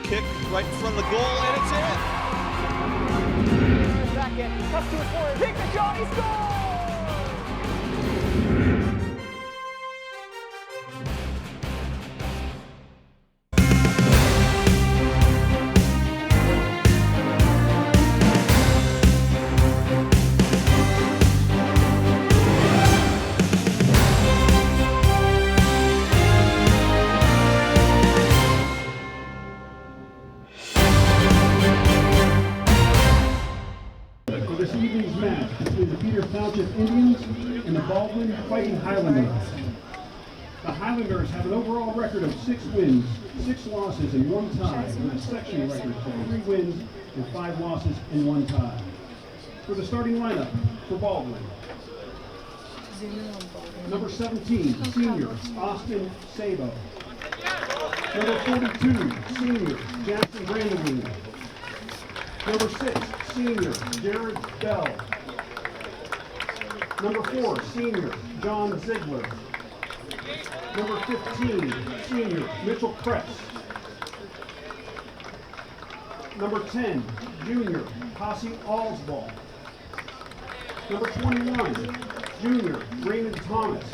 kick right in front of the goal, and it's in. Second, cuts to his forward, take the shot, he scores! This evening's match between the Township Indians and the Baldwin Fighting Highlanders. The Highlanders have an overall record of 6 wins, 6 losses, and 1 tie, with a section record of 3 wins and 5 losses and 1 tie. For the starting lineup for Baldwin, number 17, senior Austin Sabo. Number 42, senior Jackson Brandon. Number 6, senior Jared Bell. Number 4, senior John Ziegler. Number 15, senior Mitchell Kress. Number 10, junior Cassie Allsball. Number 21, junior Raymond Thomas.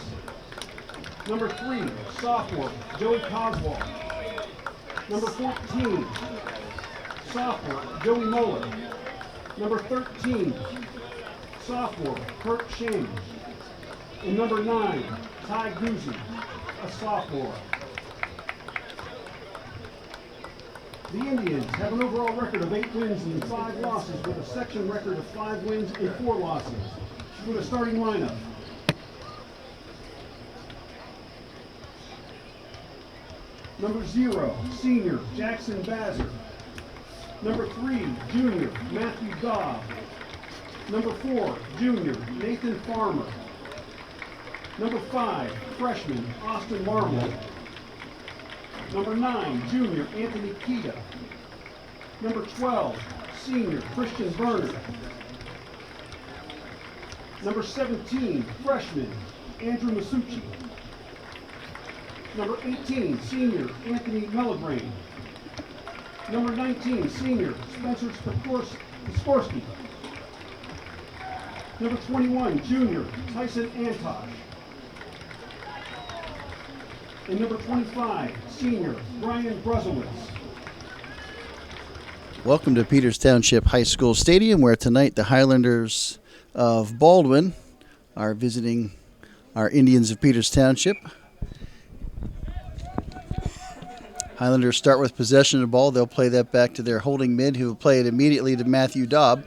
Number 3, sophomore Joey Coswell. Number 14, sophomore Joey Muller. Number 13, sophomore Kurt Shane. And number 9, Ty Guzzi, a sophomore. The Indians have an overall record of 8 wins and 5 losses, with a section record of 5 wins and 4 losses. For the starting lineup, number 0, senior Jackson Bazzer. Number 3, junior Matthew Dobb. Number 4, junior Nathan Farmer. Number 5, freshman Austin Marble. Number 9, junior Anthony Kita. Number 12, senior Christian Berner. Number 17, freshman Andrew Masucci. Number 18, senior Anthony Mellagrain. Number 19, senior Spencer Skorsky. Number 21, junior Tyson Antosh. And number 25, senior Brian Bruzowitz. Welcome to Peters Township High School Stadium, where tonight the Highlanders of Baldwin are visiting our Indians of Peters Township. Highlanders start with possession of the ball. They'll play that back to their holding mid, who will play it immediately to Matthew Dobb.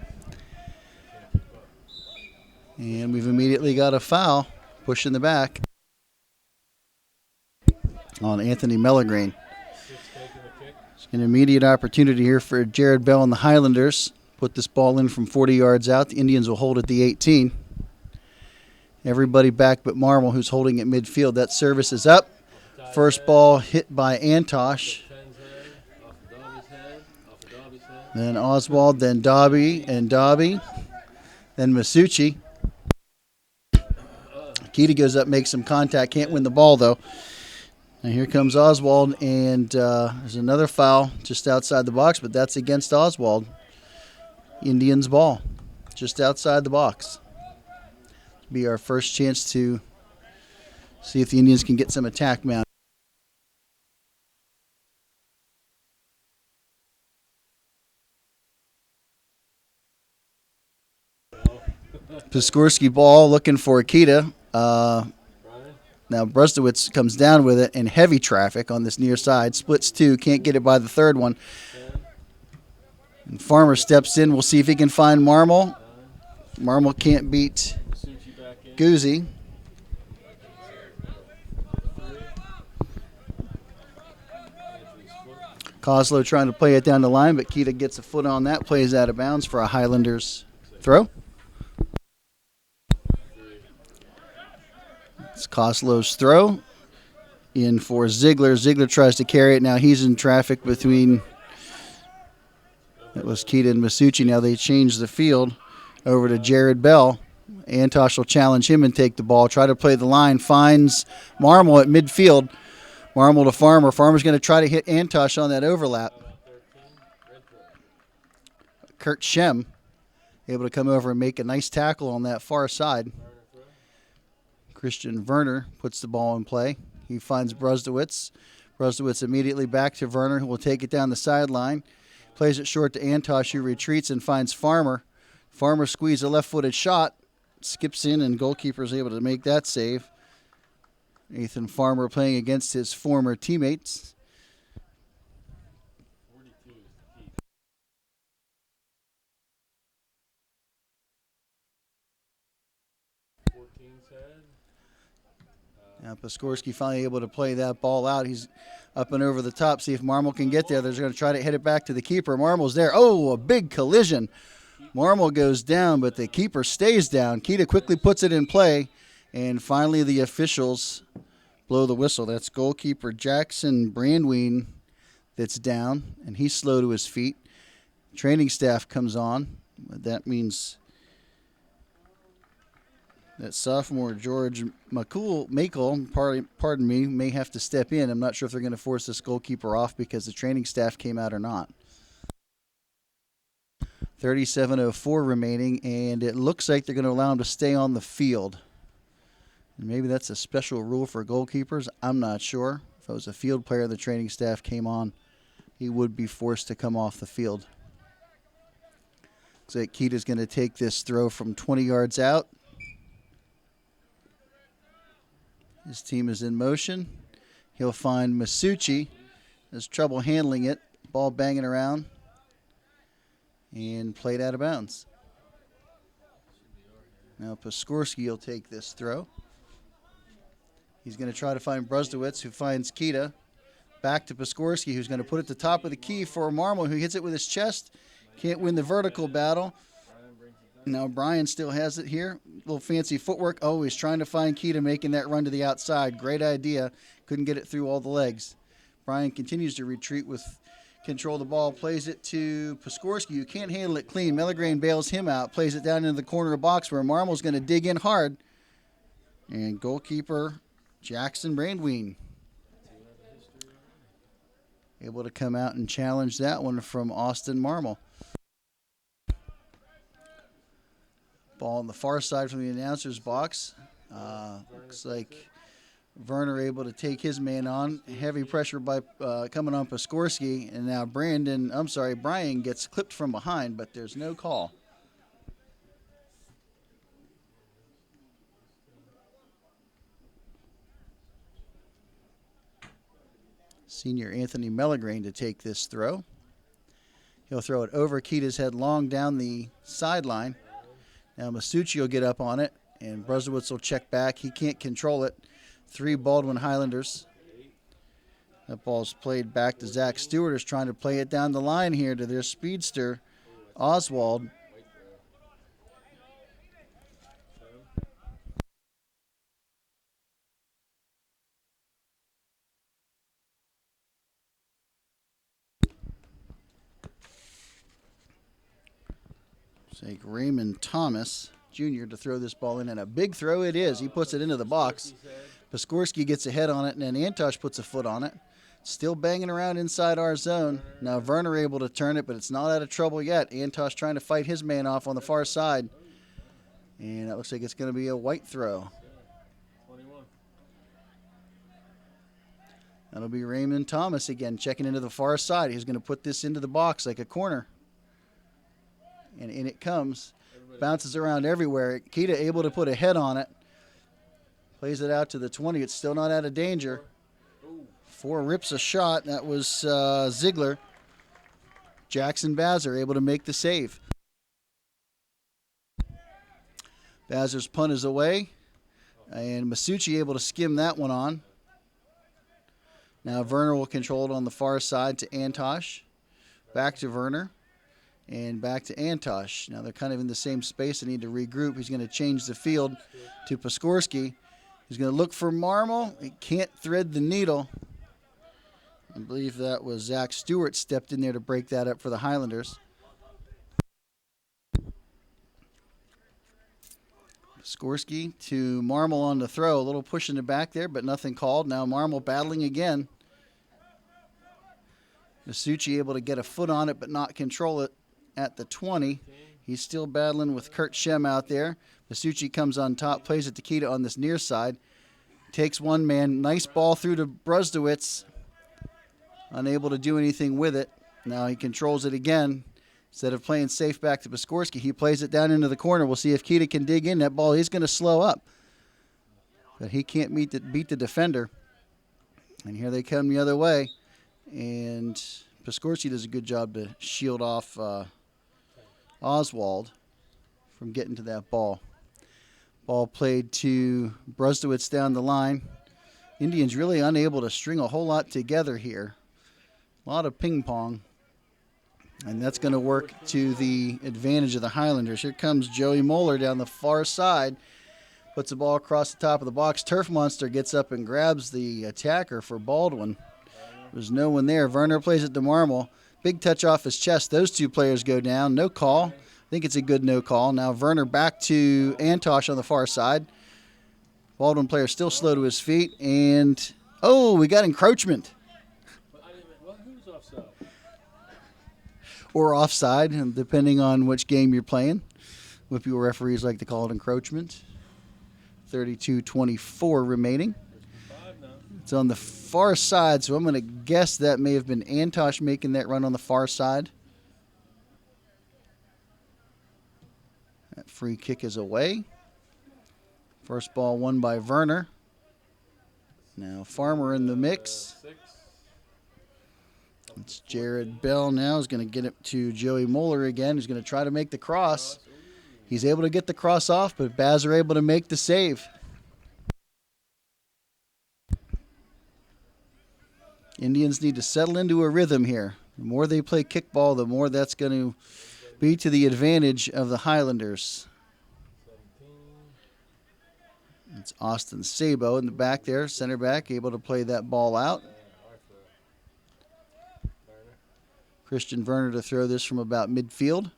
And we've immediately got a foul, push in the back on Anthony Mellagrain. It's an immediate opportunity here for Jared Bell and the Highlanders. Put this ball in from 40 yards out. The Indians will hold at the 18. Everybody back but Marmol, who's holding at midfield. That service is up. First ball hit by Antosh. Then Oswald, then Dobby, and Dobby. Then Masucci. Kita goes up, makes some contact. Can't win the ball, though. And here comes Oswald, and there's another foul just outside the box, but that's against Oswald. Indians ball, just outside the box. Be our first chance to see if the Indians can get some attack mounted. Piskorski ball looking for Akita. Now Brustowitz comes down with it in heavy traffic on this near side. Splits 2, can't get it by the third one. And Farmer steps in. We'll see if he can find Marmol. Marmol can't beat Guzzi. Koslow trying to play it down the line, but Kita gets a foot on that, plays out of bounds for a Highlanders throw. It's Koslow's throw in for Ziegler. Ziegler tries to carry it. Now he's in traffic between, that was Kita and Masucci. Now they change the field over to Jared Bell. Antosh will challenge him and take the ball. Try to play the line. Finds Marmol at midfield. Marmol to Farmer. Farmer's going to try to hit Antosh on that overlap. Kurt Shem able to come over and make a nice tackle on that far side. Christian Werner puts the ball in play. He finds Brusdowitz. Brusdowitz immediately back to Werner, who will take it down the sideline. Plays it short to Antosh, who retreats and finds Farmer. Farmer squeezes a left-footed shot, skips in, and goalkeeper is able to make that save. Nathan Farmer playing against his former teammates. Now Piskorski finally able to play that ball out. He's up and over the top. See if Marmol can get there. They're going to try to hit it back to the keeper. Marmol's there. Oh, a big collision. Marmol goes down, but the keeper stays down. Kita quickly puts it in play, and finally the officials blow the whistle. That's goalkeeper Jackson Brandwin that's down, and he's slow to his feet. Training staff comes on. That means that sophomore George Makel, pardon me, may have to step in. I'm not sure if they're going to force this goalkeeper off because the training staff came out or not. 37:04 remaining, and it looks like they're going to allow him to stay on the field. And maybe that's a special rule for goalkeepers. I'm not sure. If it was a field player the training staff came on, he would be forced to come off the field. Looks like Kita's going to take this throw from 20 yards out. His team is in motion. He'll find Masucci. Has trouble handling it. Ball banging around. And played out of bounds. Now Piskorski will take this throw. He's going to try to find Brusdowitz, who finds Kita. Back to Piskorski, who's going to put it at the top of the key for Marmol, who hits it with his chest. Can't win the vertical battle. Now Brian still has it here. A little fancy footwork. Oh, he's trying to find Kita, making that run to the outside. Great idea. Couldn't get it through all the legs. Brian continues to retreat with control of the ball. Plays it to Piskorski, who can't handle it clean. Mellegrain bails him out. Plays it down into the corner of the box where Marmol's going to dig in hard. And goalkeeper Jackson Brandwin able to come out and challenge that one from Austin Marmol. Ball on the far side from the announcer's box. Looks like Werner able to take his man on. Heavy pressure by coming on Piskorski, and now Brian gets clipped from behind, but there's no call. Senior Anthony Mellegrain to take this throw. He'll throw it over Kita's head long down the sideline. Now Masucci will get up on it, and Brusdowitz will check back. He can't control it. 3 Baldwin Highlanders. That ball's played back to Zach Stewart, who's trying to play it down the line here to their speedster, Oswald. Take Raymond Thomas Jr. to throw this ball in, and a big throw it is. He puts it into the box. Piskorski gets a head on it, and then Antosh puts a foot on it. Still banging around inside our zone. Now Werner able to turn it, but it's not out of trouble yet. Antosh trying to fight his man off on the far side. And that looks like it's going to be a white throw. That'll be Raymond Thomas again, checking into the far side. He's going to put this into the box like a corner. And in it comes. Bounces around everywhere. Kita able to put a head on it. Plays it out to the 20. It's still not out of danger. 4 rips a shot. That was Ziegler. Jackson Bazzer able to make the save. Bazzer's punt is away. And Masucci able to skim that one on. Now Werner will control it on the far side to Antosh. Back to Werner. And back to Antosh. Now they're kind of in the same space. They need to regroup. He's going to change the field to Piskorski. He's going to look for Marmol. He can't thread the needle. I believe that was Zach Stewart stepped in there to break that up for the Highlanders. Piskorski to Marmol on the throw. A little push in the back there, but nothing called. Now Marmol battling again. Masucci able to get a foot on it but not control it. at the 20. He's still battling with Kurt Shem out there. Masucci comes on top, plays it to Kita on this near side. Takes one man. Nice ball through to Brusdowitz. Unable to do anything with it. Now he controls it again. Instead of playing safe back to Piskorski, he plays it down into the corner. We'll see if Kita can dig in. That ball, he's going to slow up. But he can't beat the defender. And here they come the other way. And Piskorski does a good job to shield off Oswald from getting to that ball. Ball played to Brusdowitz down the line. Indians really unable to string a whole lot together here. A lot of ping pong. And that's going to work to the advantage of the Highlanders. Here comes Joey Moeller down the far side. Puts the ball across the top of the box. Turf Monster gets up and grabs the attacker for Baldwin. There's no one there. Werner plays it to Marmol. Big touch off his chest. Those two players go down. No call. I think it's a good no call. Now Werner back to Antosh on the far side. Baldwin player still slow to his feet. And, oh, we got encroachment. Who's offside? Or offside, depending on which game you're playing. Whippy referees like to call it encroachment. 32-24 remaining. It's on the far side, so I'm going to guess that may have been Antosh making that run on the far side. That free kick is away. First ball won by Werner. Now Farmer in the mix. It's Jared Bell now. He's going to get it to Joey Moeller again. He's going to try to make the cross. He's able to get the cross off, but Baz are able to make the save. Indians need to settle into a rhythm here. The more they play kickball, the more that's going to be to the advantage of the Highlanders. It's Austin Sabo in the back there, center back, able to play that ball out. Christian Werner to throw this from about midfield.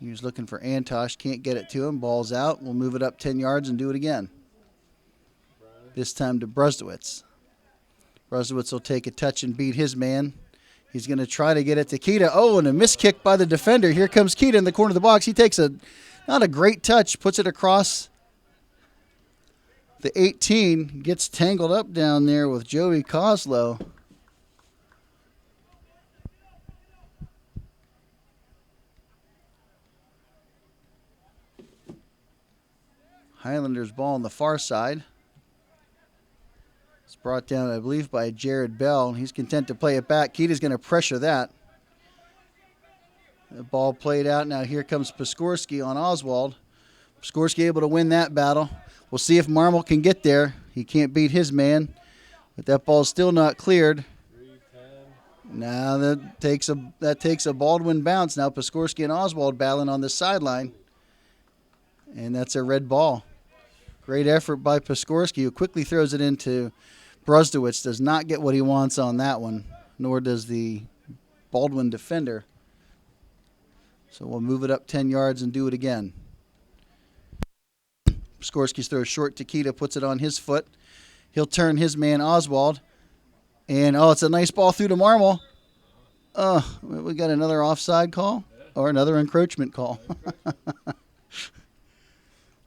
He was looking for Antosh, can't get it to him. Ball's out. We'll move it up 10 yards and do it again. This time to Brusdowitz. Brusdowitz will take a touch and beat his man. He's going to try to get it to Kita. Oh, and a missed kick by the defender. Here comes Kita in the corner of the box. He takes not a great touch, puts it across the 18. Gets tangled up down there with Joey Coslow. Highlanders ball on the far side. It's brought down, I believe, by Jared Bell. He's content to play it back. Kita's going to pressure that. The ball played out. Now here comes Piskorski on Oswald. Piskorski able to win that battle. We'll see if Marmol can get there. He can't beat his man, but that ball's still not cleared. Now that takes a Baldwin bounce. Now Piskorski and Oswald battling on the sideline, and that's a red ball. Great effort by Piskorski, who quickly throws it into Brusdowitz. Does not get what he wants on that one, nor does the Baldwin defender. So we'll move it up 10 yards and do it again. Piskorski throws short to Kita, puts it on his foot. He'll turn his man Oswald. And, it's a nice ball through to Marmol. We got another offside call or another encroachment call.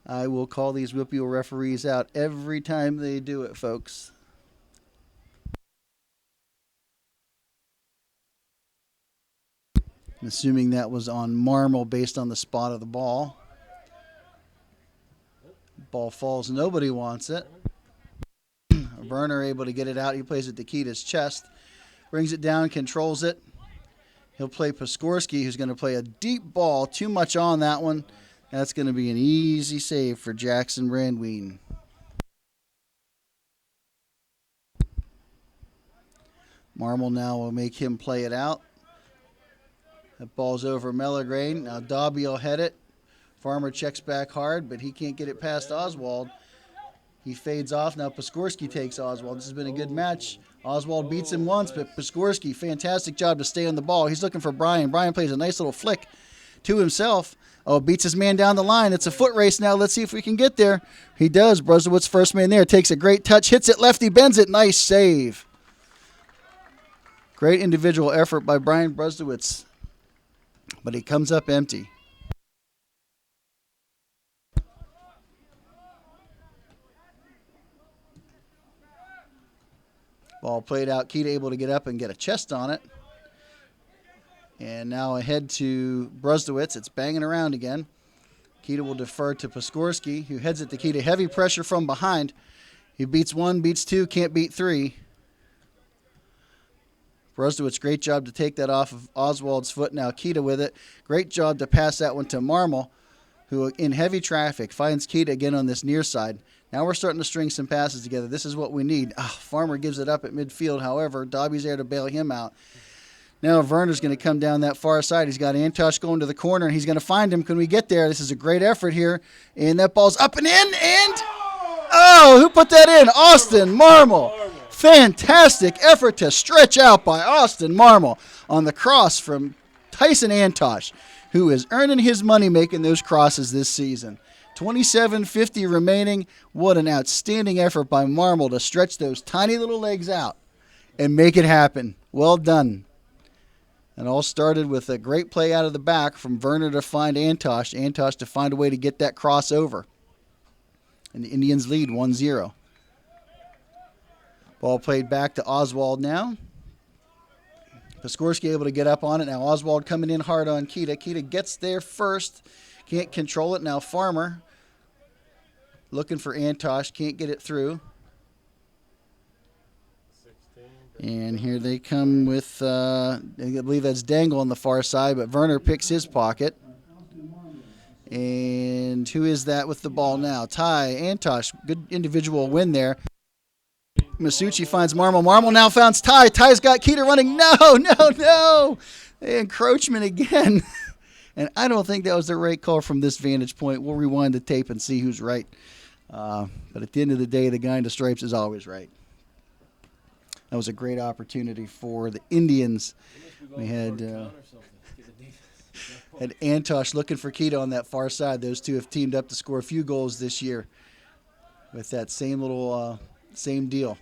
I will call these Whippeal referees out every time they do it, folks. I'm assuming that was on Marmol based on the spot of the ball. Ball falls. Nobody wants it. Werner able to get it out. He plays it to Kita's chest. Brings it down, controls it. He'll play Piskorski, who's going to play a deep ball. Too much on that one. That's going to be an easy save for Jackson Brandween. Marmol now will make him play it out. That ball's over Mellegrain. Now Dobby will head it. Farmer checks back hard, but he can't get it past Oswald. He fades off. Now Piskorski takes Oswald. This has been a good match. Oswald beats him once, but Piskorski, fantastic job to stay on the ball. He's looking for Brian. Brian plays a nice little flick to himself. Beats his man down the line. It's a foot race now. Let's see if we can get there. He does. Brusdowitz, first man there, takes a great touch, hits it lefty, bends it. Nice save. Great individual effort by Brian Brusdowitz, but he comes up empty. Ball played out. Keita able to get up and get a chest on it. And now ahead to Brusdowitz. It's banging around again. Keita will defer to Piskorski, who heads it to Keita. Heavy pressure from behind. He beats one, beats two, can't beat three. Brusdowitz, great job to take that off of Oswald's foot. Now Keita with it. Great job to pass that one to Marmol, who in heavy traffic finds Keita again on this near side. Now we're starting to string some passes together. This is what we need. Farmer gives it up at midfield. However, Dobby's there to bail him out. Now Werner's going to come down that far side. He's got Antosh going to the corner, and he's going to find him. Can we get there? This is a great effort here. And that ball's up and in, and... oh, who put that in? Austin Marmol. Fantastic effort to stretch out by Austin Marmol on the cross from Tyson Antosh, who is earning his money making those crosses this season. 27:50 remaining. What an outstanding effort by Marmol to stretch those tiny little legs out and make it happen. Well done. It all started with a great play out of the back from Werner to find Antosh. Antosh to find a way to get that cross over. And the Indians lead 1-0. Ball played back to Oswald now. Piskorski able to get up on it. Now Oswald coming in hard on Keita. Keita gets there first. Can't control it. Now Farmer looking for Antosh. Can't get it through. And here they come with, I believe that's Dangle on the far side, but Werner picks his pocket. And who is that with the ball now? Ty Antosh, good individual win there. Masucci finds Marmol. Marmol now finds Ty. Ty's got Keita running. No. Encroachment again. And I don't think that was the right call from this vantage point. We'll rewind the tape and see who's right. But at the end of the day, the guy in the stripes is always right. That was a great opportunity for the Indians. We had Antosh looking for Keita on that far side. Those two have teamed up to score a few goals this year with that same little same deal.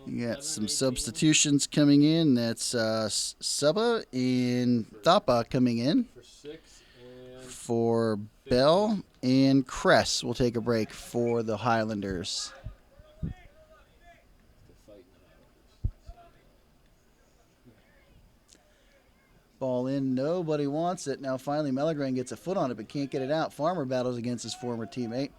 You got some substitutions coming in. That's Saba and Thapa coming in for Bell and Kress. We'll take a break for the Highlanders. Ball in. Nobody wants it. Now finally Mellegren gets a foot on it but can't get it out. Farmer battles against his former teammate.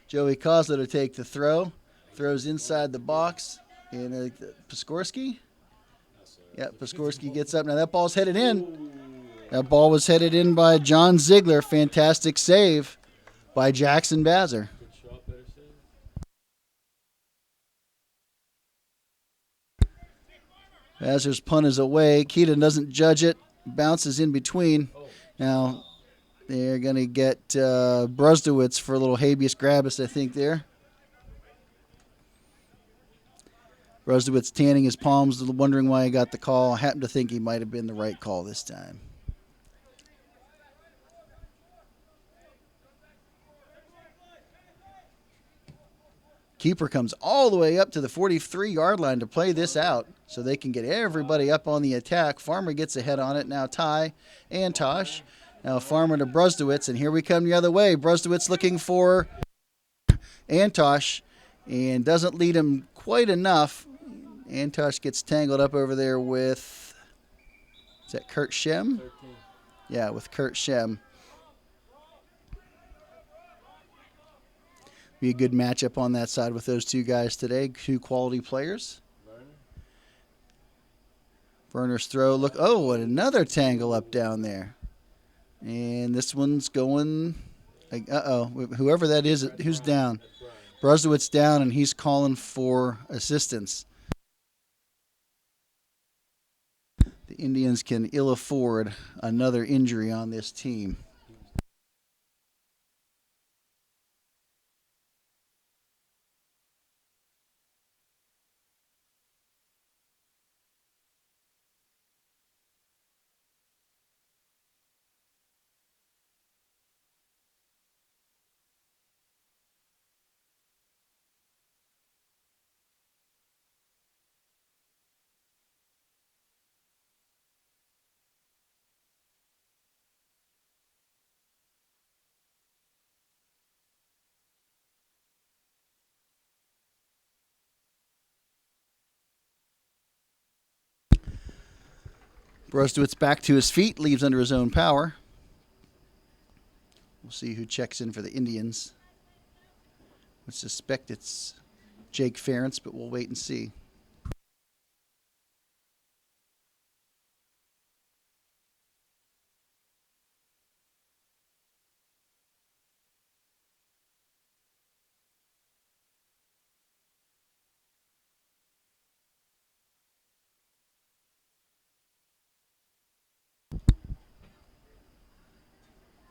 Joey Kozla to take the throw. Throws inside the box. And Piskorski. Yeah, Piskorski gets up. Now that ball's headed in. That ball was headed in by John Ziegler. Fantastic save by Jackson Bazzer. Bazzer's punt is away. Keita doesn't judge it. Bounces in between. Now they're going to get Brusdowitz for a little habeas grabus, I think, there. Brusdowitz tanning his palms, wondering why he got the call. I happen to think he might have been the right call this time. Keeper comes all the way up to the 43-yard line to play this out so they can get everybody up on the attack. Farmer gets ahead on it. Now Ty Antosh. Now Farmer to Brusdowitz, and here we come the other way. Brusdowitz looking for Antosh and doesn't lead him quite enough. Antosh gets tangled up over there with, is that Kurt Shem? 13. Yeah, with Kurt Shem. Be a good matchup on that side with those two guys today. Two quality players. Werner's throw. Look, oh, and another tangle up down there. And this one's going, whoever that is, who's down? Brusdowitz down, and he's calling for assistance. The Indians can ill afford another injury on this team. Brostowitz back to his feet, leaves under his own power. We'll see who checks in for the Indians. I suspect it's Jake Ferentz, but we'll wait and see.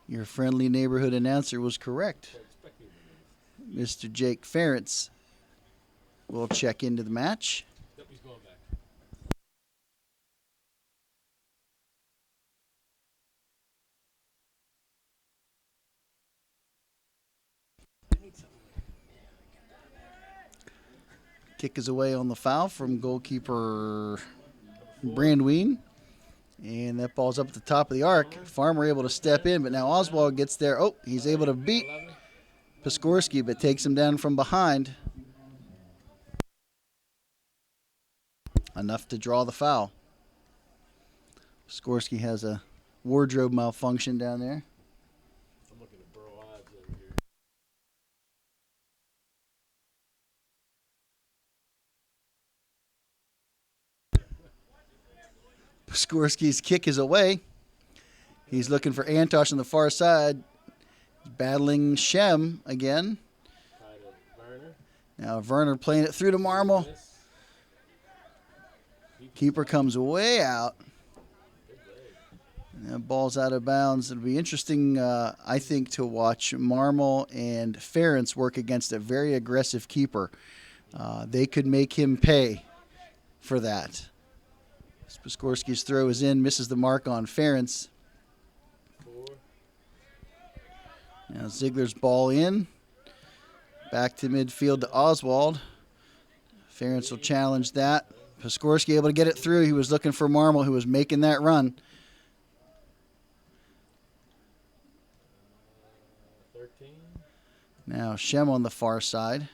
Your friendly neighborhood announcer was correct. Mr. Jake Ferentz will check into the match. Yep, he's going back. Kick is away on the foul from goalkeeper Baldwin. And that ball's up at the top of the arc. Farmer able to step in, but now Oswald gets there. Oh, he's able to beat Piskorski, but takes him down from behind. Enough to draw the foul. Piskorski has a wardrobe malfunction down there. I'm looking at bro odds over here. Piskorski's kick is away. He's looking for Antosh on the far side. He's battling Shem again. Werner. Now Werner playing it through to Marmol. Keeper comes way out. And that ball's out of bounds. It'll be interesting, I think, to watch Marmol and Ferentz work against a very aggressive keeper. They could make him pay for that. Piskorski's throw is in, misses the mark on Ferentz. Now Ziegler's ball in. Back to midfield to Oswald. Ferentz will challenge that. Piskorski able to get it through. He was looking for Marmol, who was making that run. 13. Now Shem on the far side.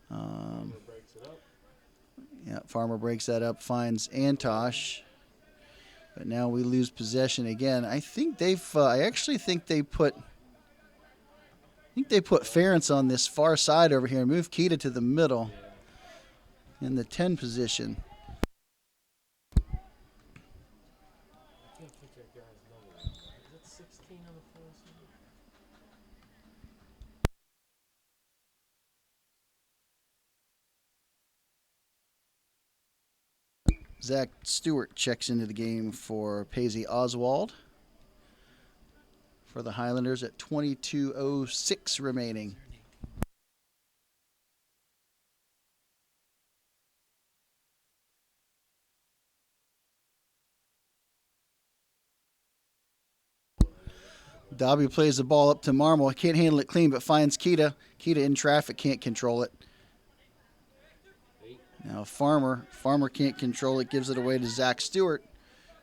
Breaks it up. Yeah, Farmer breaks that up, finds Antosh. But now we lose possession again. I think I actually think they put Ferentz on this far side over here and move Kita to the middle in the 10 position. I can't get that guy's number. Is that 16 on the far side? Zach Stewart checks into the game for Paisley Oswald for the Highlanders at 22:06 remaining. Dobby plays the ball up to Marmol. Can't handle it clean, but finds Kita. Kita in traffic, can't control it. Now Farmer can't control it, gives it away to Zach Stewart,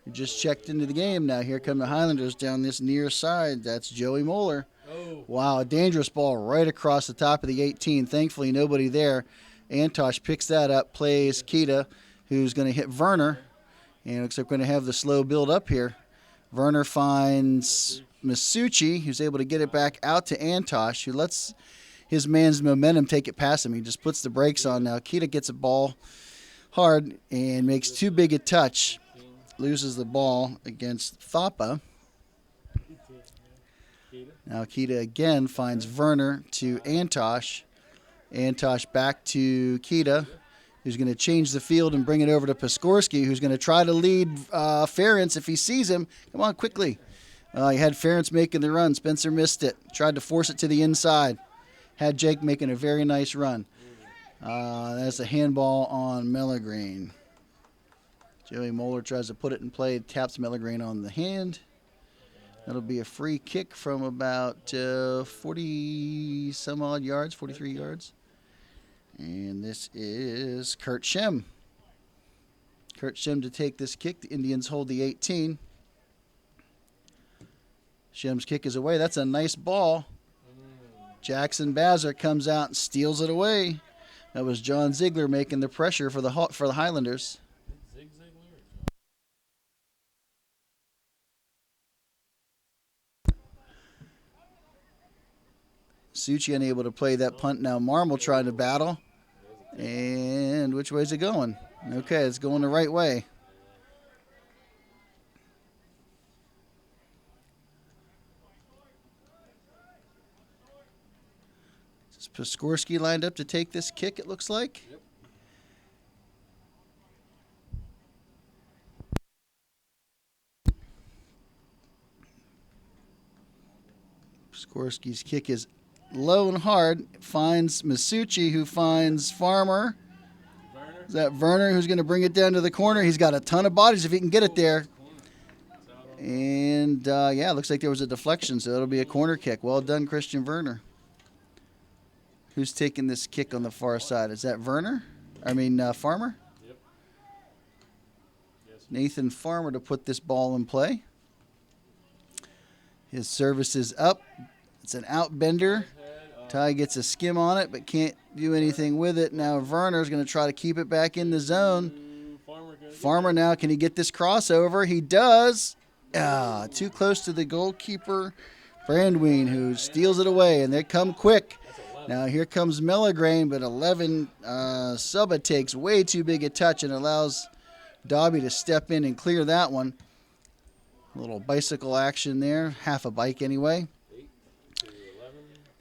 who just checked into the game. Now here come the Highlanders down this near side. That's Joey Moeller. Oh. Wow, a dangerous ball right across the top of the 18. Thankfully, nobody there. Antosh picks that up, plays Kita, who's going to hit Werner. And it looks like we're going to have the slow build up here. Werner finds Masucci, who's able to get it back out to Antosh, who lets his man's momentum take it past him. He just puts the brakes on now. Kita gets a ball hard and makes too big a touch. Loses the ball against Thapa. Now Kita again finds Werner to Antosh. Antosh back to Kita. who's going to change the field and bring it over to Piskorski, who's going to try to lead Ferentz if he sees him. Come on, quickly. He had Ferentz making the run. Spencer missed it. Tried to force it to the inside. Had Jake making a very nice run. That's a handball on Mellegreen. Joey Moeller tries to put it in play, taps Mellegreen on the hand. That'll be a free kick from about 40 some odd yards, 43 yards. And this is Kurt Shem. Kurt Shem to take this kick. The Indians hold the 18. Shem's kick is away. That's a nice ball. Jackson Bazzer comes out and steals it away. That was John Ziegler making the pressure for the Highlanders. Suchi unable to play that punt now. Marmol trying to battle. And which way is it going? Okay, it's going the right way. Is Piskorski lined up to take this kick, it looks like? Yep. Piskorski's kick is low and hard. Finds Masucci, who finds Farmer. Is that Werner who's going to bring it down to the corner? He's got a ton of bodies if he can get it there. And, yeah, it looks like there was a deflection, so it'll be a corner kick. Well done, Christian Werner. Who's taking this kick on the far side? Is that Farmer? Yep. Nathan Farmer to put this ball in play. His service is up. It's an outbender. Ty gets a skim on it, but can't do anything with it. Now Werner's going to try to keep it back in the zone. Farmer now, can he get this crossover? He does. Too close to the goalkeeper, Brandween, who steals it away, and they come quick. Now here comes Mellegreen, but 11, Suba takes way too big a touch and allows Dobby to step in and clear that one. A little bicycle action there, half a bike anyway.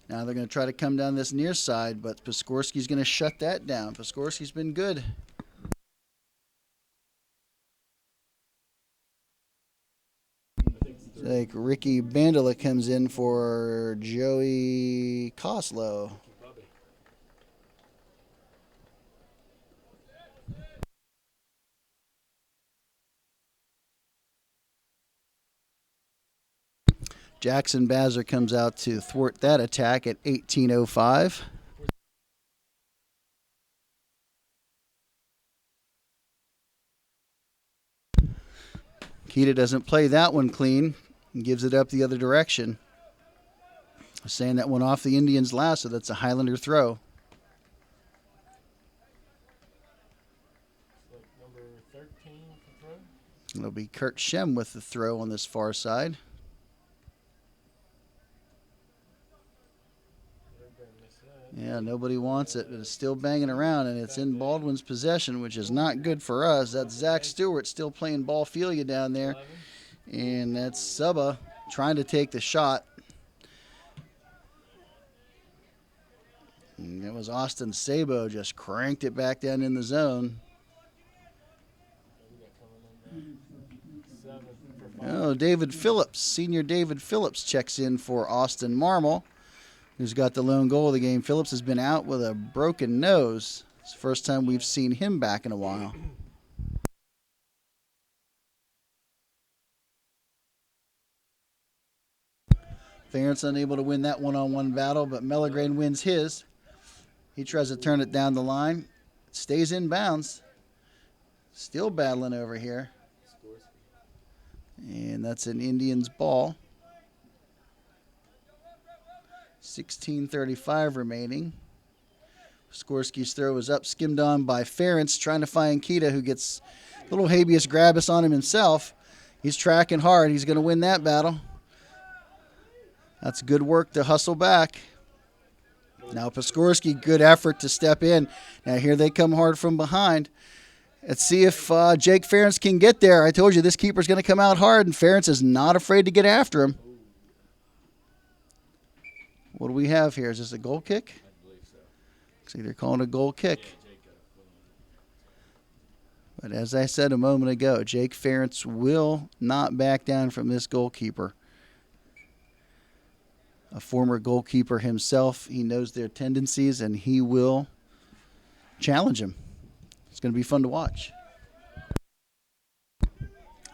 Now they're going to try to come down this near side, but Piskorski's going to shut that down. Piskorski's been good. It's like Ricky Bandela comes in for Joey Koslow. Jackson Bazzer comes out to thwart that attack at 18:05. Keita doesn't play that one clean and gives it up the other direction. Saying that one off the Indians last, so that's a Highlander throw. Number 13 for throw. It'll be Kurt Shem with the throw on this far side. Yeah, nobody wants it, but it's still banging around, and it's in Baldwin's possession, which is not good for us. That's Zach Stewart still playing ballphilia down there, and that's Suba trying to take the shot. And it was Austin Sabo just cranked it back down in the zone. Oh, David Phillips, senior David Phillips checks in for Austin Marmol, who's got the lone goal of the game. Phillips has been out with a broken nose. It's the first time we've seen him back in a while. Ferentz unable to win that one-on-one battle, but Mellegreen wins his. He tries to turn it down the line. Stays in bounds. Still battling over here. And that's an Indians ball. 16:35 remaining. Piskorski's throw is up, skimmed on by Ferentz, trying to find Keita, who gets a little habeas grabus on him himself. He's tracking hard. He's going to win that battle. That's good work to hustle back. Now Piskorski, good effort to step in. Now here they come hard from behind. Let's see if Jake Ferentz can get there. I told you this keeper's going to come out hard, and Ferentz is not afraid to get after him. What do we have here? Is this a goal kick? I believe so. Looks like they're calling a goal kick. But as I said a moment ago, Jake Ferentz will not back down from this goalkeeper. A former goalkeeper himself, he knows their tendencies, and he will challenge him. It's going to be fun to watch.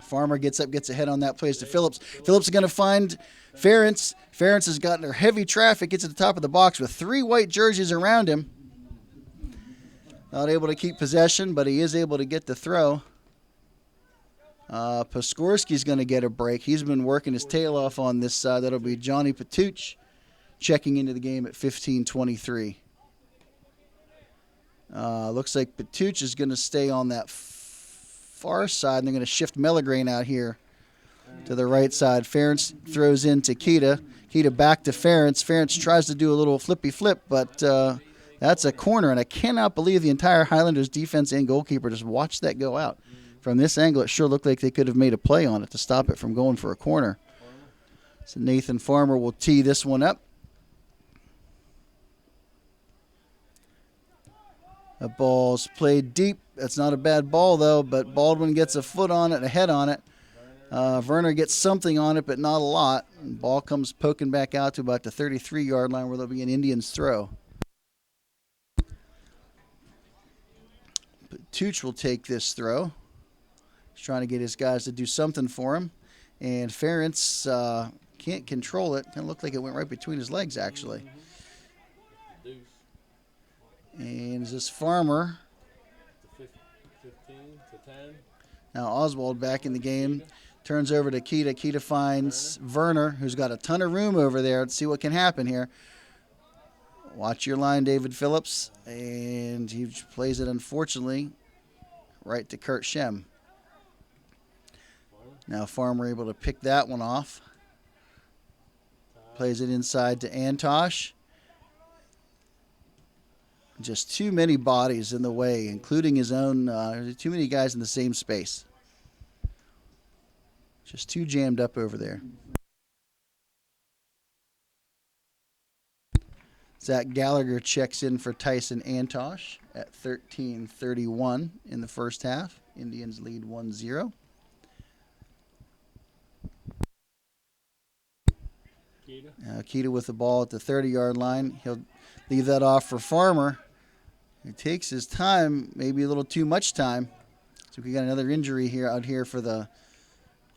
Farmer gets up, gets ahead on that, plays to Phillips. Phillips is going to find Ferentz. Ferentz has gotten her heavy traffic, gets to the top of the box with 3 white jerseys around him. Not able to keep possession, but he is able to get the throw. Poskorsky's going to get a break. He's been working his tail off on this side. That'll be Johnny Patuch checking into the game at 15:23. Looks like Patuch is going to stay on that far side, and they're going to shift Mellegrain out here to the right side. Ferentz throws in to Kita. Kita back to Ferentz. Ferentz tries to do a little flippy flip, but that's a corner, and I cannot believe the entire Highlanders defense and goalkeeper just watched that go out. From this angle, it sure looked like they could have made a play on it to stop it from going for a corner. So Nathan Farmer will tee this one up. The ball's played deep. That's not a bad ball, though, but Baldwin gets a foot on it, a head on it. Werner gets something on it, but not a lot. And ball comes poking back out to about the 33-yard line where there'll be an Indians throw. Patuch will take this throw. He's trying to get his guys to do something for him. And Ferentz can't control it. Kind of looked like it went right between his legs, actually. And is this Farmer? 15 to 10. Now Oswald back in the game. Turns over to Kita. Kita finds Werner, who's got a ton of room over there. Let's see what can happen here. Watch your line, David Phillips. And he plays it, unfortunately, right to Kurt Shem. Now Farmer able to pick that one off. Plays it inside to Antosh. Just too many bodies in the way, including his own. Too many guys in the same space. Just too jammed up over there. Zach Gallagher checks in for Tyson Antosh at 13:31 in the first half. Indians lead 1-0. Kita with the ball at the 30-yard line. He'll leave that off for Farmer. He takes his time, maybe a little too much time. So we got another injury here out here for the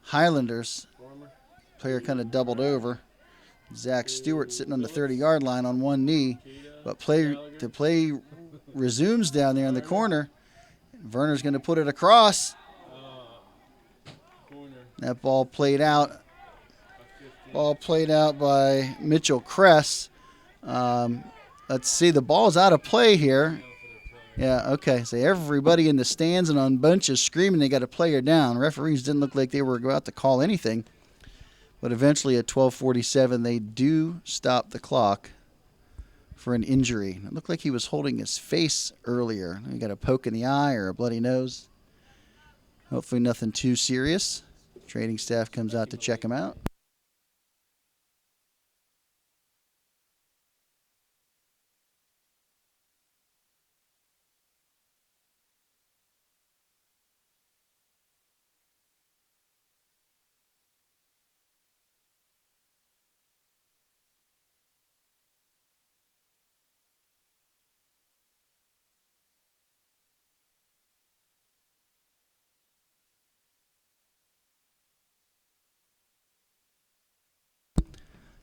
Highlanders. Player kind of doubled over. Zach Stewart sitting on the 30-yard line on one knee, but play resumes down there in the corner. Werner's going to put it across. That ball played out. Ball played out by Mitchell Kress. Let's see, the ball's out of play here. Yeah, okay. So everybody in the stands and on benches screaming they got a player down. Referees didn't look like they were about to call anything. But eventually at 12:47, they do stop the clock for an injury. It looked like he was holding his face earlier. He got a poke in the eye or a bloody nose. Hopefully nothing too serious. Training staff comes out to check him out.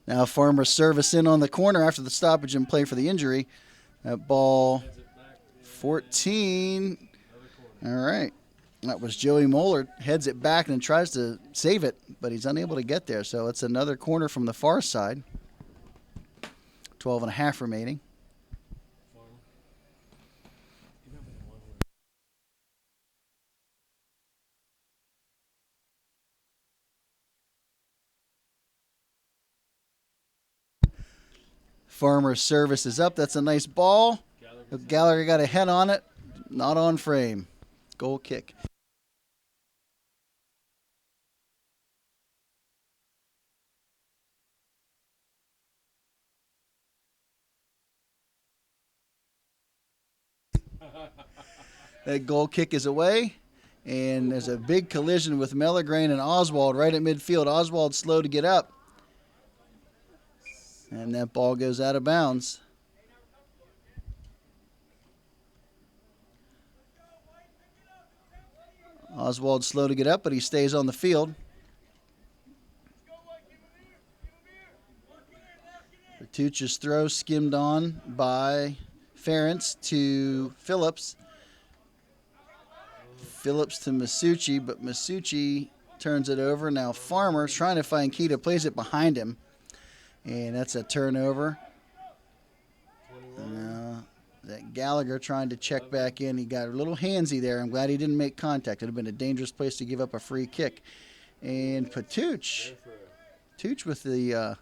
Now Farmer service in on the corner after the stoppage and play for the injury. That ball 14. All right. That was Joey Moeller. Heads it back and tries to save it, but he's unable to get there. So it's another corner from the far side. 12.5 remaining. Farmer's service is up. That's a nice ball. Gallagher got a head on it. Not on frame. Goal kick. That goal kick is away. And there's a big collision with Mellegrain and Oswald right at midfield. Oswald's slow to get up. And that ball goes out of bounds. Oswald's slow to get up, but he stays on the field. Bertucci's throw skimmed on by Ferentz to Phillips. Phillips to Masucci, but Masucci turns it over. Now Farmer's trying to find Kita, plays it behind him. And that's a turnover. That Gallagher trying to check back in. He got a little handsy there. I'm glad he didn't make contact. It would have been a dangerous place to give up a free kick. And Patuch with the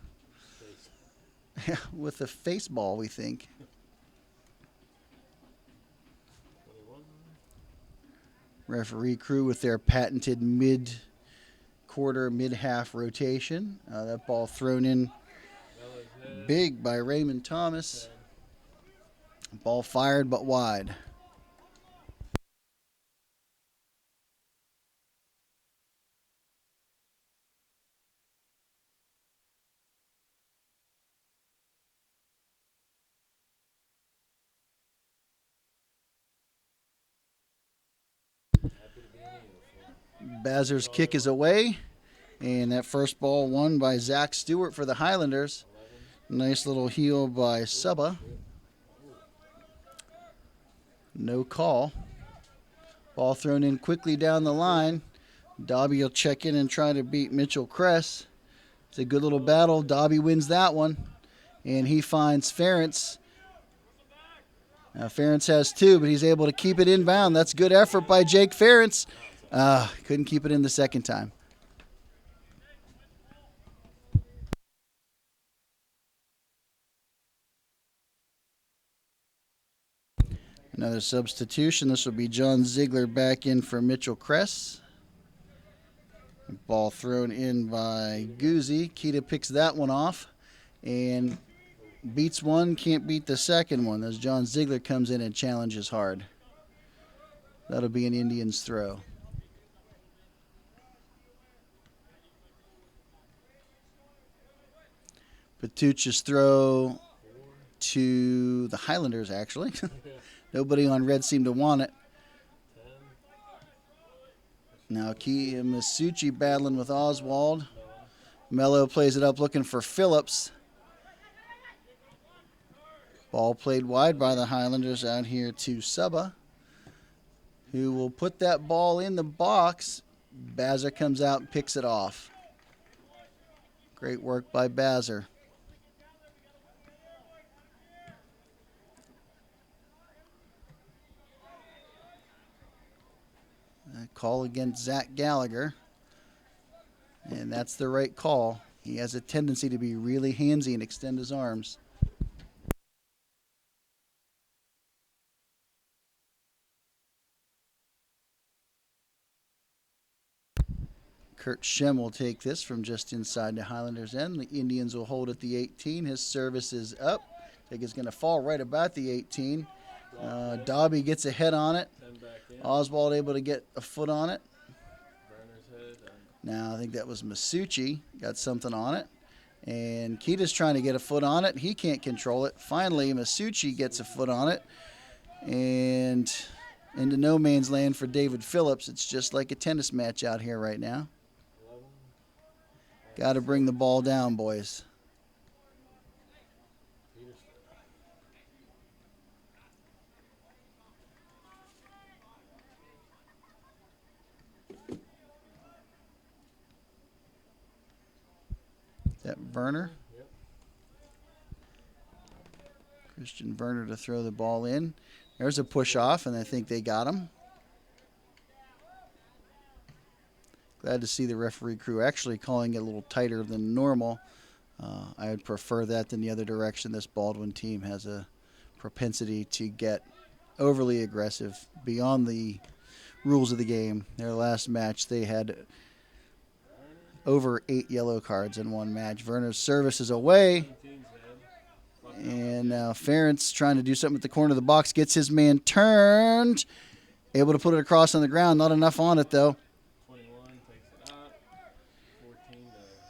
with the face ball, we think. Referee crew with their patented mid-quarter, mid-half rotation. That ball thrown in big by Raymond Thomas. Ball fired but wide. Bazer's kick is away, and that first ball won by Zach Stewart for the Highlanders. Nice little heel by Suba. No call. Ball thrown in quickly down the line. Dobby will check in and try to beat Mitchell Kress. It's a good little battle. Dobby wins that one, and he finds Ferentz. Now Ferentz has two, but he's able to keep it inbound. That's good effort by Jake Ferentz. Couldn't keep it in the second time. Another substitution. This will be John Ziegler back in for Mitchell Kress. Ball thrown in by Guzzi. Kita picks that one off and beats one, can't beat the second one as John Ziegler comes in and challenges hard. That'll be an Indians throw. Patuch's throw to the Highlanders, actually. Nobody on red seemed to want it. Now Kia Masucci battling with Oswald. Mello plays it up looking for Phillips. Ball played wide by the Highlanders out here to Suba, who will put that ball in the box. Bazer comes out and picks it off. Great work by Bazer. Call against Zach Gallagher, and that's the right call. He has a tendency to be really handsy and extend his arms. Kurt Shem will take this from just inside the Highlanders' end. The Indians will hold at the 18. His service is up. I think it's going to fall right about the 18. Dobby gets a head on it. Oswald able to get a foot on it. Now I think that was Masucci got something on it. And Kita's trying to get a foot on it. He can't control it. Finally, Masucci gets a foot on it. And into no man's land for David Phillips. It's just like a tennis match out here right now. Got to bring the ball down, boys. That Werner. Yep. Christian Werner to throw the ball in. There's a push off, and I think they got him. Glad to see the referee crew actually calling it a little tighter than normal. I would prefer that than the other direction. This Baldwin team has a propensity to get overly aggressive beyond the rules of the game. Their last match, they had over 8 yellow cards in one match. Werner's service is away. And now Ferentz trying to do something at the corner of the box. Gets his man turned. Able to put it across on the ground. Not enough on it, though. 21 takes it up. 14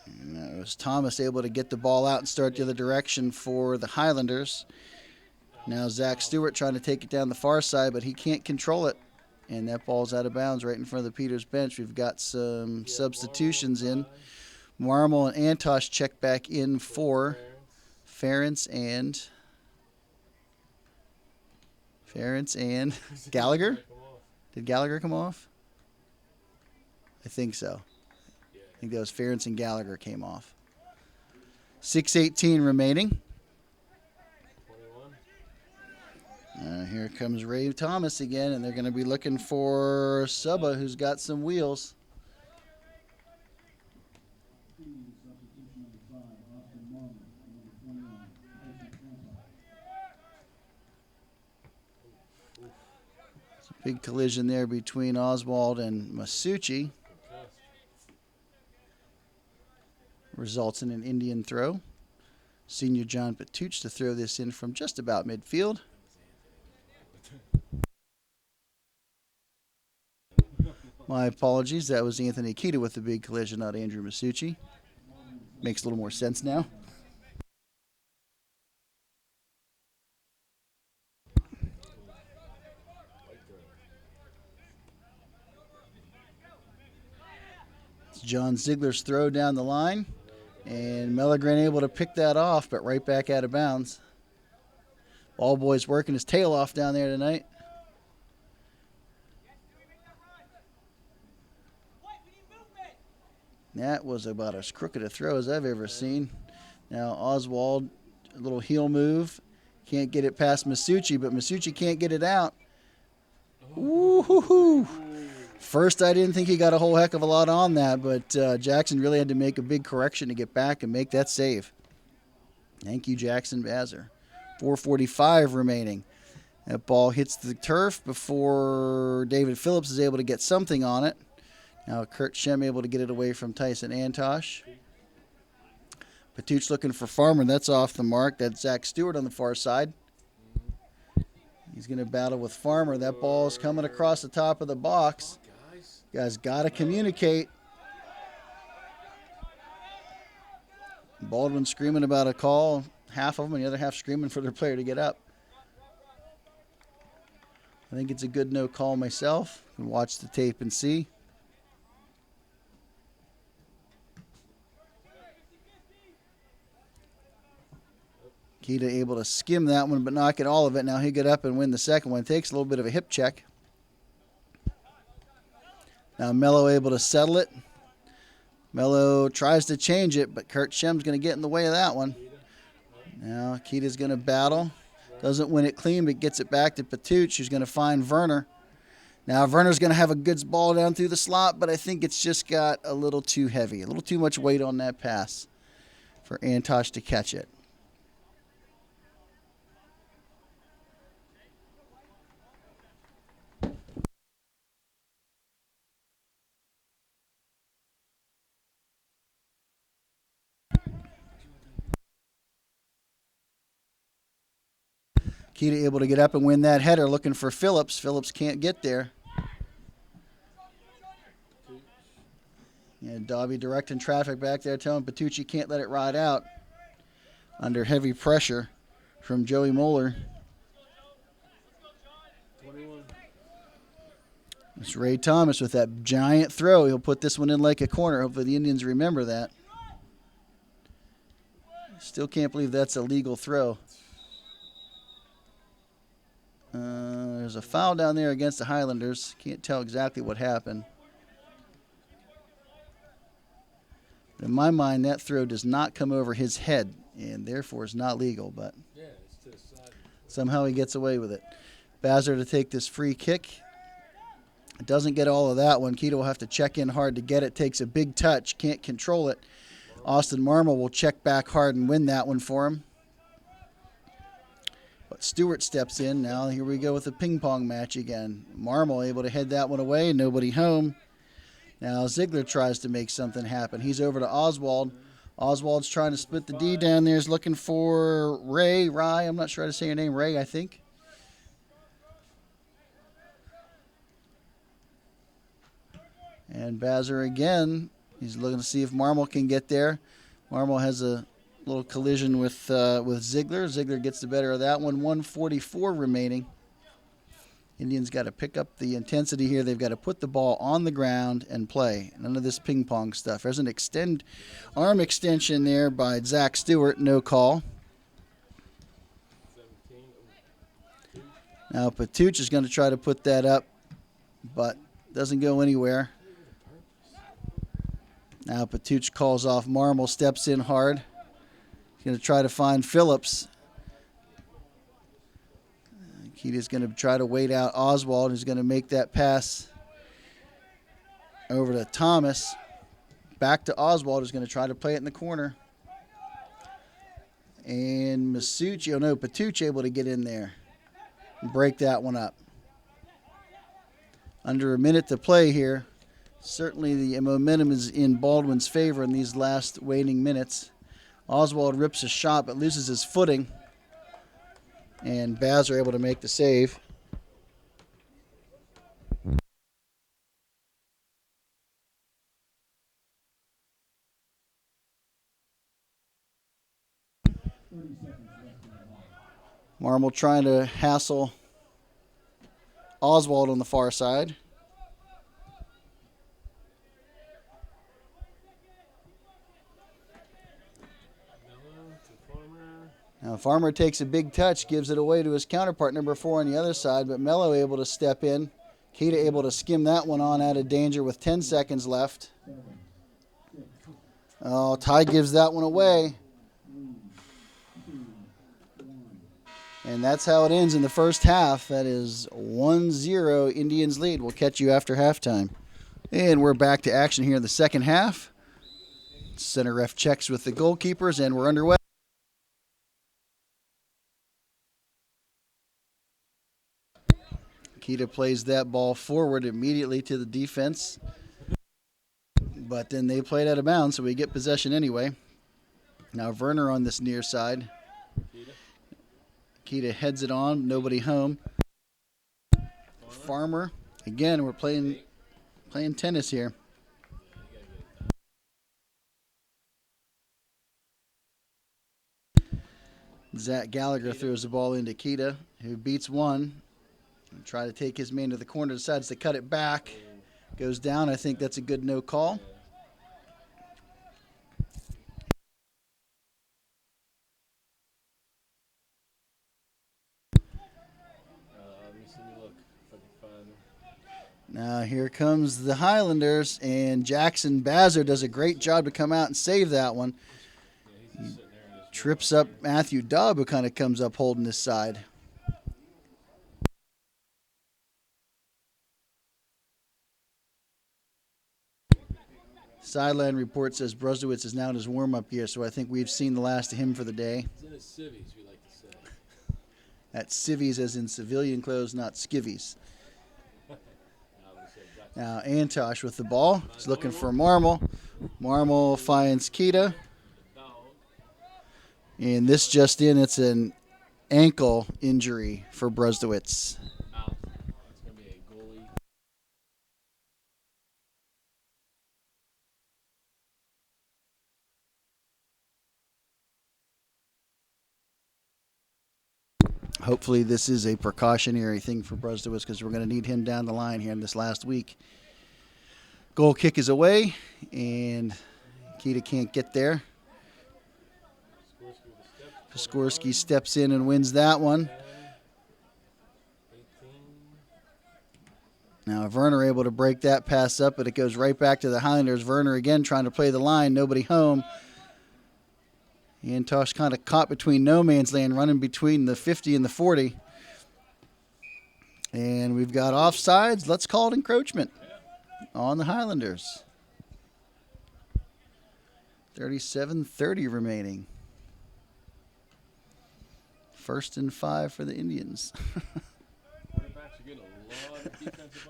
to. And it was Thomas able to get the ball out and start the other direction for the Highlanders. Now Zach Stewart trying to take it down the far side, but he can't control it. And that ball's out of bounds right in front of the Peters bench. We've got some substitutions in. Marmol and Antosh check back in for Ference and Gallagher. Did Gallagher come off? I think so. I think that was Ference and Gallagher came off. 6:18 remaining. Here comes Ray Thomas again, and they're going to be looking for Suba, who's got some wheels. It's a big collision there between Oswald and Masucci. Results in an Indian throw. Senior John Patuch to throw this in from just about midfield. My apologies. That was Anthony Akita with the big collision, not Andrew Masucci. Makes a little more sense now. It's John Ziegler's throw down the line. And Melligren able to pick that off, but right back out of bounds. Ball boy's working his tail off down there tonight. That was about as crooked a throw as I've ever seen. Now Oswald, a little heel move. Can't get it past Masucci, but Masucci can't get it out. Woo-hoo-hoo. First, I didn't think he got a whole heck of a lot on that, but Jackson really had to make a big correction to get back and make that save. Thank you, Jackson Bazzer. 4:45 remaining. That ball hits the turf before David Phillips is able to get something on it. Now Kurt Shem able to get it away from Tyson Antosh. Patuch looking for Farmer. That's off the mark. That's Zach Stewart on the far side. He's going to battle with Farmer. That ball's coming across the top of the box. You guys got to communicate. Baldwin screaming about a call. Half of them and the other half screaming for their player to get up. I think it's a good no call myself. You can watch the tape and see. Kita able to skim that one but not get all of it. Now he get up and win the second one. Takes a little bit of a hip check. Now Mello able to settle it. Mello tries to change it, but Kurt Shem's going to get in the way of that one. Now Kita's going to battle. Doesn't win it clean, but gets it back to Patuch, who's going to find Werner. Now Werner's going to have a good ball down through the slot, but I think it's just got a little too heavy. A little too much weight on that pass for Antosh to catch it. Kita able to get up and win that header, looking for Phillips. Phillips can't get there. Yeah, Dobby directing traffic back there, telling Patucci can't let it ride out under heavy pressure from Joey Moeller. 21. It's Ray Thomas with that giant throw. He'll put this one in like a corner. Hopefully the Indians remember that. Still can't believe that's a legal throw. There's a foul down there against the Highlanders. Can't tell exactly what happened. In my mind, that throw does not come over his head and therefore is not legal, but Yeah, it's to the side. somehow he gets away with it. Bazzer to take this free kick. Doesn't get all of that one. Keto will have to check in hard to get it. Takes a big touch. Can't control it. Austin Marmol will check back hard and win that one for him. But Stewart steps in. Now here we go with the ping pong match again. Marmol able to head that one away. Nobody home. Now Ziegler tries to make something happen. He's over to Oswald. Oswald's trying to split the D down there. He's looking for Rye. I'm not sure how to say your name. Ray, I think. And Bazzer again. He's looking to see if Marmol can get there. Marmol has a little collision with Ziegler. Ziegler gets the better of that one. 1:44 remaining. Indians got to pick up the intensity here. They've got to put the ball on the ground and play. None of this ping pong stuff. There's an arm extension there by Zach Stewart. No call. 17. Now Patuch is going to try to put that up, but doesn't go anywhere. Now Patuch calls off Marmol, steps in hard. He's going to try to find Phillips. Keita's going to try to wait out Oswald, who's going to make that pass over to Thomas. Back to Oswald, who's going to try to play it in the corner. And Patuch able to get in there and break that one up. Under a minute to play here. Certainly the momentum is in Baldwin's favor in these last waning minutes. Oswald rips a shot but loses his footing. And Bazzer able to make the save. Marmol trying to hassle Oswald on the far side. Now Farmer takes a big touch, gives it away to his counterpart, number 4 on the other side, but Mello able to step in. Keita able to skim that one on out of danger with 10 seconds left. Oh, Ty gives that one away. And that's how it ends in the first half. That is 1-0 Indians lead. We'll catch you after halftime. And we're back to action here in the second half. Center ref checks with the goalkeepers, and we're underway. Keita plays that ball forward immediately to the defense. But then they played out of bounds, so we get possession anyway. Now Werner on this near side. Keita heads it on, nobody home. Farmer. Again, we're playing tennis here. Zach Gallagher throws the ball into Keita, who beats one. Try to take his man to the corner, decides to cut it back. Goes down. I think that's a good no call. Now here comes the Highlanders, and Jackson Bazzer does a great job to come out and save that one. He trips up Matthew Dubb, who kind of comes up holding his side. Sideline report says Bruzdowitz is now in his warm-up gear, so I think we've seen the last of him for the day. He's in his civvies, we like to say. That's civvies as in civilian clothes, not skivvies. Now Antosh with the ball. He's looking for Marmol. Marmol finds Keita. And this just in, it's an ankle injury for Bruzdowitz. Hopefully this is a precautionary thing for Bruzdowitz because we're going to need him down the line here in this last week. Goal kick is away, and Keita can't get there. Piskorski steps in and wins that one. Now Werner able to break that pass up, but it goes right back to the Highlanders. Werner again trying to play the line, nobody home. Antosh kind of caught between no man's land, running between the 50 and the 40. And we've got offsides. Let's call it encroachment on the Highlanders. 37:30 remaining. 1st and 5 for the Indians. Quarterbacks are getting a lot of defensive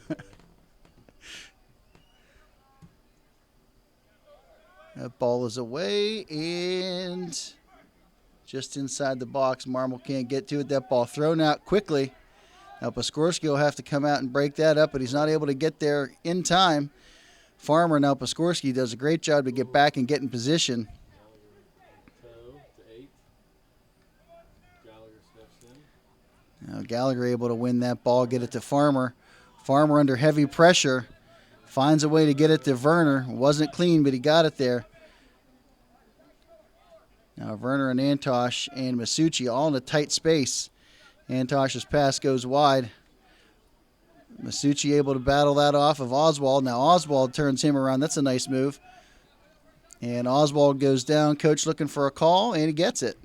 offsides. That ball is away and just inside the box. Marmol can't get to it. That ball thrown out quickly. Now Piskorski will have to come out and break that up, but he's not able to get there in time. Farmer, now Piskorski does a great job to get back and get in position. Now Gallagher able to win that ball, get it to Farmer. Farmer under heavy pressure finds a way to get it to Werner. Wasn't clean, but he got it there. Now Werner and Antosh and Masucci all in a tight space. Antosh's pass goes wide. Masucci able to battle that off of Oswald. Now Oswald turns him around. That's a nice move. And Oswald goes down. Coach looking for a call, and he gets it.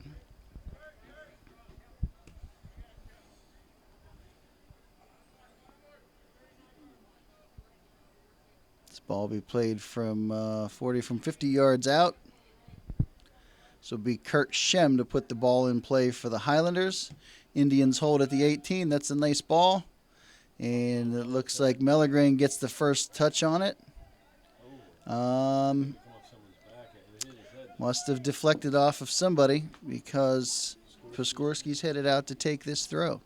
This ball will be played from 50 yards out. So it'll be Kurt Shem to put the ball in play for the Highlanders. Indians hold at the 18. That's a nice ball. And it looks like Mellegrain gets the first touch on it. Must have deflected off of somebody because Piskorski's headed out to take this throw.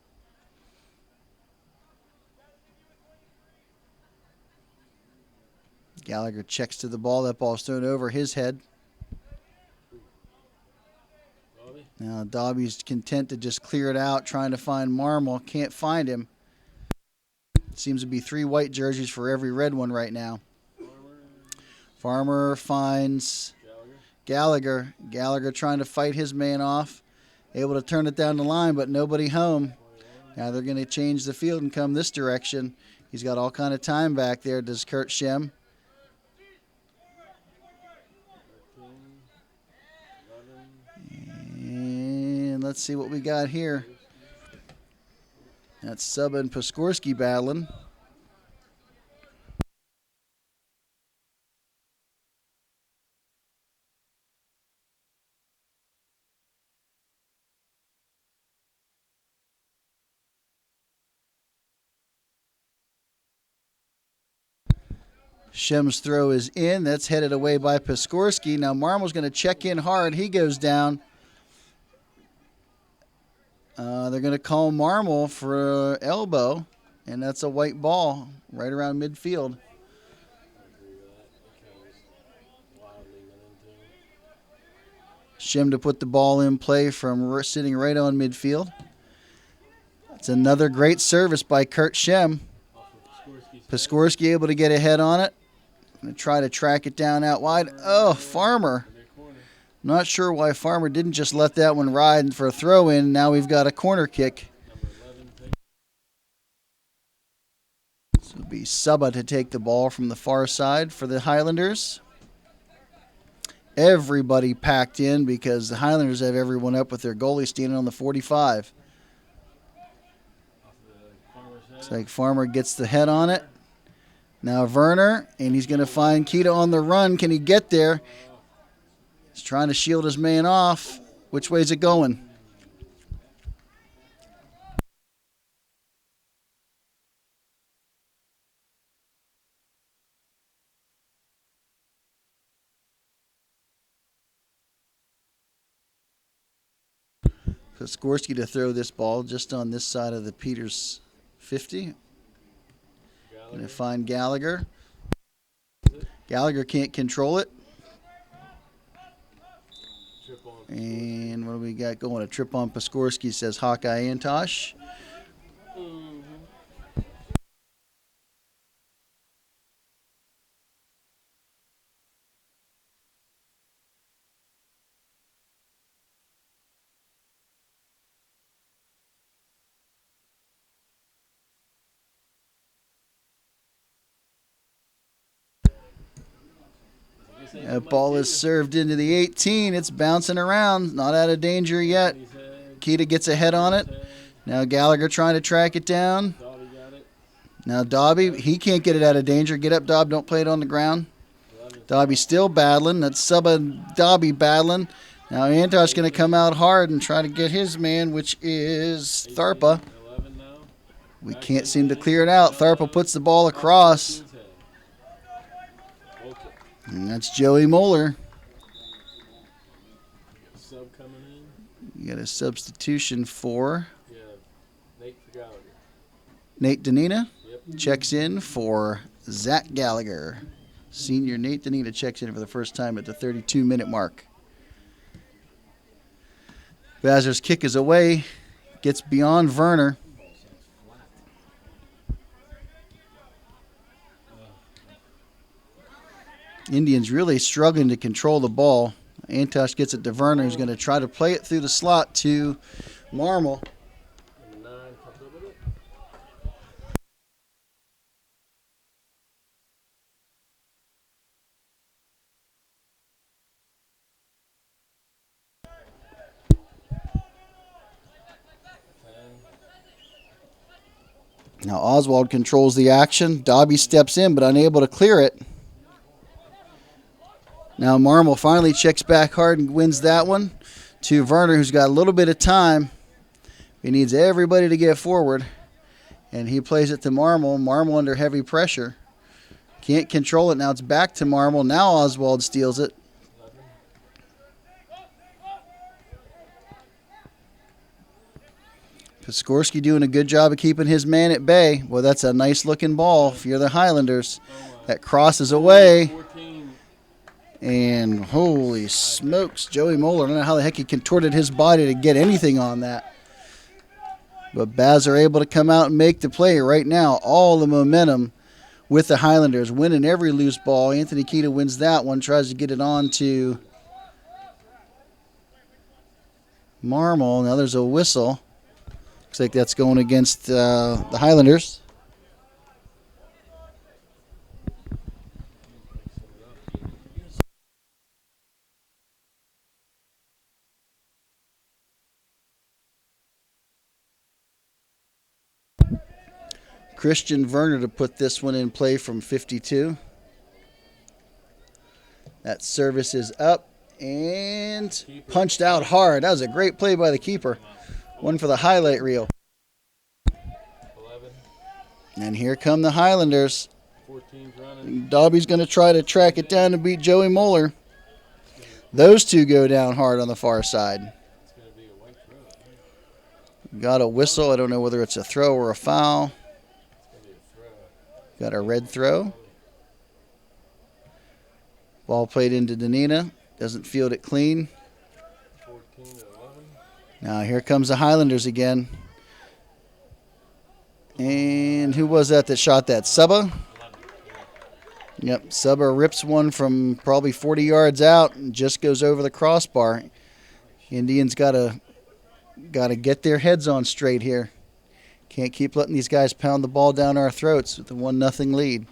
Gallagher checks to the ball. That ball's thrown over his head. Now Dobby's content to just clear it out, trying to find Marmol. Can't find him. Seems to be 3 white jerseys for every red one right now. Farmer finds Gallagher. Gallagher trying to fight his man off. Able to turn it down the line, but nobody home. Now they're going to change the field and come this direction. He's got all kind of time back there, does Kurt Shem. And let's see what we got here. That's Suba and Piskorski battling. Shem's throw is in. That's headed away by Piskorski. Now Marmol's going to check in hard. He goes down. They're going to call Marmol for elbow, and that's a white ball right around midfield. Shem to put the ball in play from sitting right on midfield. It's another great service by Kurt Shem. Piskorski able to get ahead on it. Going to try to track it down out wide. Oh, Farmer. Not sure why Farmer didn't just let that one ride for a throw-in. Now we've got a corner kick. So it'll be Suba to take the ball from the far side for the Highlanders. Everybody packed in because the Highlanders have everyone up with their goalie standing on the 45. Looks like Farmer gets the head on it. Now Werner, and he's going to find Kita on the run. Can he get there? He's trying to shield his man off. Which way is it going? Piskorski to throw this ball just on this side of the Peters 50. Going to find Gallagher. Gallagher can't control it. And what do we got going? A trip on Piskorski, says Hawkeye Antosh. That ball is served into the 18. It's bouncing around. Not out of danger yet. Kita gets a head on it. Now Gallagher trying to track it down. Now Dobby, he can't get it out of danger. Get up, Dobb. Don't play it on the ground. Dobby still battling. That's Suba and Dobby battling. Now Antosh going to come out hard and try to get his man, which is Tharpa. We can't seem to clear it out. Tharpa puts the ball across. And that's Joey Moeller. You got a substitution for Nate for Gallagher. Nate Danina checks in for Zach Gallagher. Senior Nate Danina checks in for the first time at the 32-minute mark. Bazer's kick is away, gets beyond Werner. Indians really struggling to control the ball. Antosh gets it to Werner, who's going to try to play it through the slot to Marmol. Now Oswald controls the action. Dobby steps in, but unable to clear it. Now Marmol finally checks back hard and wins that one to Werner, who's got a little bit of time. He needs everybody to get forward, and he plays it to Marmol. Marmol under heavy pressure. Can't control it. Now it's back to Marmol. Now Oswald steals it. Piskorski doing a good job of keeping his man at bay. Well, that's a nice-looking ball if you're the Highlanders. That crosses away. And holy smokes, Joey Moeller. I don't know how the heck he contorted his body to get anything on that. But Baz are able to come out and make the play right now. All the momentum with the Highlanders, winning every loose ball. Anthony Kita wins that one, tries to get it on to Marmol. Now there's a whistle. Looks like that's going against the Highlanders. Christian Werner to put this one in play from 52. That service is up and punched out hard. That was a great play by the keeper. One for the highlight reel. 11. And here come the Highlanders. 14's running. Dobby's going to try to track it down to beat Joey Moeller. Those two go down hard on the far side. It's going to be a white throw. Got a whistle. I don't know whether it's a throw or a foul. It's going to be a throw. Got a red throw. Ball played into Danina. Doesn't field it clean. 14 to 11. Now here comes the Highlanders again. And who was that shot that? Suba? Yep, Suba rips one from probably 40 yards out and just goes over the crossbar. Indians gotta get their heads on straight here. Can't keep letting these guys pound the ball down our throats with the 1-0 lead.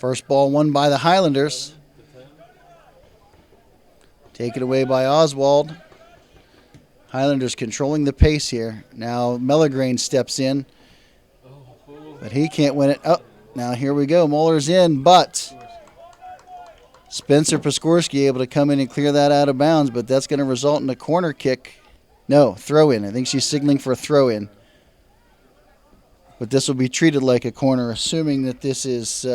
First ball won by the Highlanders. Taken away by Oswald. Highlanders controlling the pace here. Now Mellegrain steps in, but he can't win it. Oh, now here we go. Moeller's in, but Spencer Piskorski able to come in and clear that out of bounds, but that's going to result in a corner kick. No, throw in. I think she's signaling for a throw in. But this will be treated like a corner, assuming that this is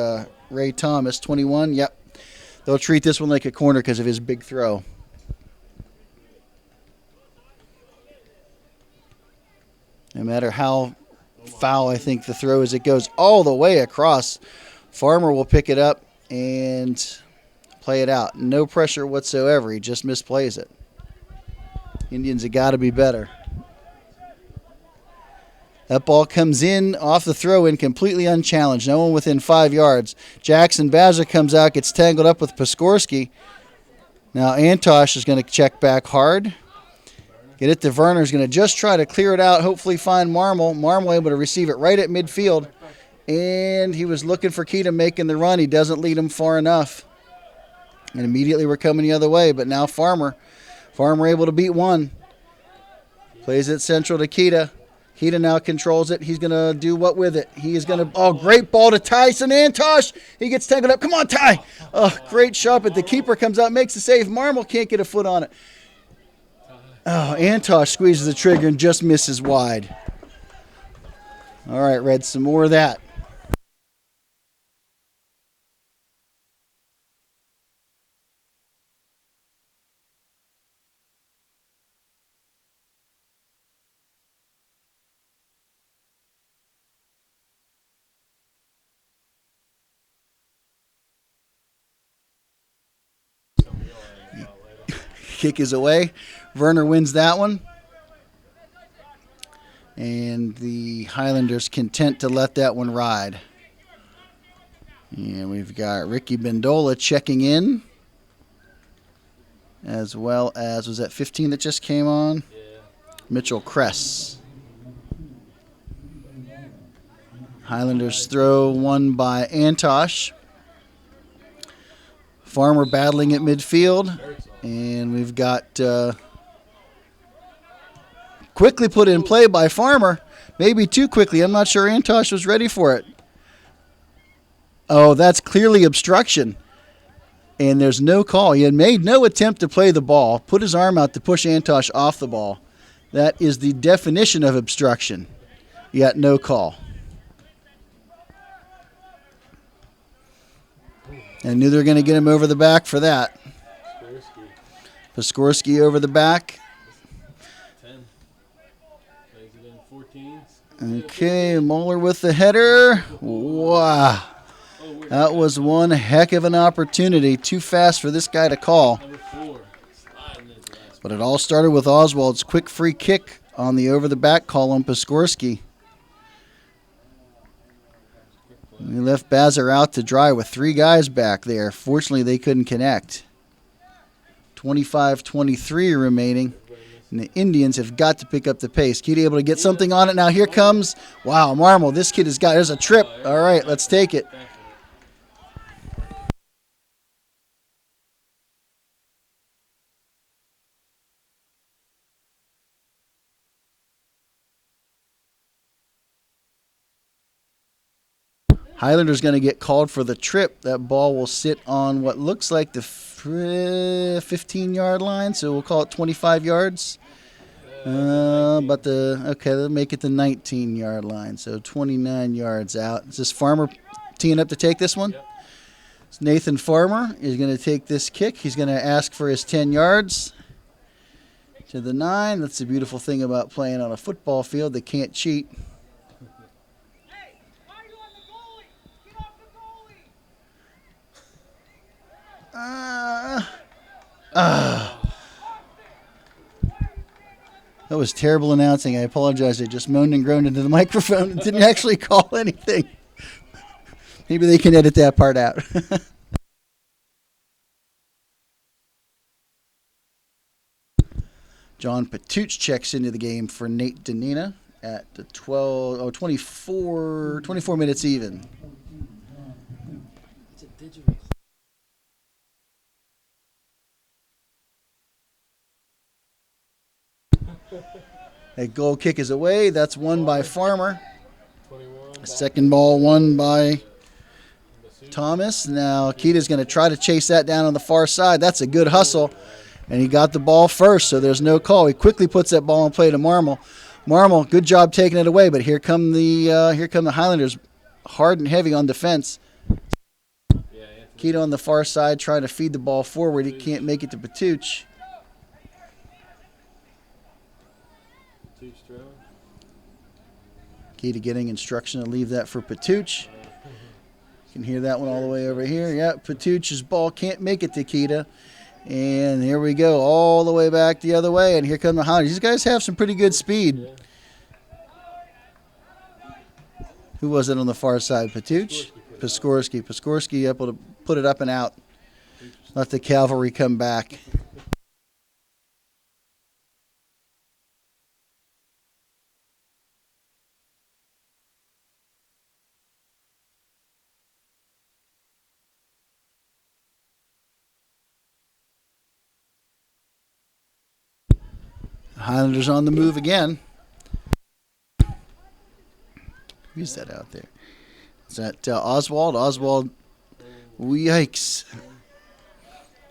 Ray Thomas, 21. Yep. They'll treat this one like a corner because of his big throw. No matter how foul I think the throw is, it goes all the way across. Farmer will pick it up and play it out. No pressure whatsoever. He just misplays it. Indians have got to be better. That ball comes in off the throw-in completely unchallenged. No one within 5 yards. Jackson Baza comes out, gets tangled up with Piskorski. Now Antosh is going to check back hard. Get it to Werner. He's going to just try to clear it out, hopefully find Marmol. Marmol able to receive it right at midfield. And he was looking for Keita making the run. He doesn't lead him far enough. And immediately we're coming the other way. But now Farmer able to beat one. Plays it central to Keita. Keita now controls it. He's going to do what with it? He is going to, oh, great ball to Tyson Antosh. He gets tangled up. Come on, Ty. Oh, great shot, but the keeper comes out, makes the save. Marmol can't get a foot on it. Oh, Antosh squeezes the trigger and just misses wide. All right, Red, some more of that. kick is away. Werner wins that one. And the Highlanders content to let that one ride. And we've got Ricky Bendola checking in. As well as, was that 15 that just came on? Yeah. Mitchell Kress. Highlanders throw one by Antosh. Farmer battling at midfield. And we've got quickly put in play by Farmer. Maybe too quickly. I'm not sure Antosh was ready for it. Oh, that's clearly obstruction. And there's no call. He had made no attempt to play the ball. Put his arm out to push Antosh off the ball. That is the definition of obstruction. Yet no call. I knew they were going to get him over the back for that. Piskorski over the back. 10. Plays it in 14s. Okay, Moeller with the header. Wow. That was one heck of an opportunity. Too fast for this guy to call. Number 4. Sliding into last. But it all started with Oswald's quick free kick on the over-the-back call on Piskorski. We left Bazar out to dry with 3 guys back there. Fortunately, they couldn't connect. 25-23 remaining. And the Indians have got to pick up the pace. Kid able to get something on it. Now here comes, wow, Marmol. This kid has got, there's a trip. All right, let's take it. Highlander's going to get called for the trip. That ball will sit on what looks like the 15-yard line, so we'll call it 25 yards. They'll make it the 19-yard line, so 29 yards out. Is this Farmer teeing up to take this one? Yep. Nathan Farmer is going to take this kick. He's going to ask for his 10 yards to the 9. That's the beautiful thing about playing on a football field. They can't cheat. That was terrible announcing. I apologize. I just moaned and groaned into the microphone and didn't actually call anything. Maybe they can edit that part out. John Patuch checks into the game for Nate Danina at the 24 minutes even. It's a digital. A goal kick is away. That's won by Farmer. 21. Second ball won by Thomas. Now Keita's going to try to chase that down on the far side. That's a good hustle. And he got the ball first, so there's no call. He quickly puts that ball in play to Marmol. Marmol, good job taking it away, but here come the Highlanders, hard and heavy on defense. Keita on the far side trying to feed the ball forward. He can't make it to Patuch. Keita getting instruction to leave that for Patuch. You can hear that one all the way over here. Yeah, Patuch's ball can't make it to Keita. And here we go, all the way back the other way. And here come the Highlanders. These guys have some pretty good speed. Who was it on the far side? Patuch? Piskorski. Piskorski able to put it up and out. Let the cavalry come back. Highlanders on the move again. Who's that out there? Is that Oswald? Oswald, yikes.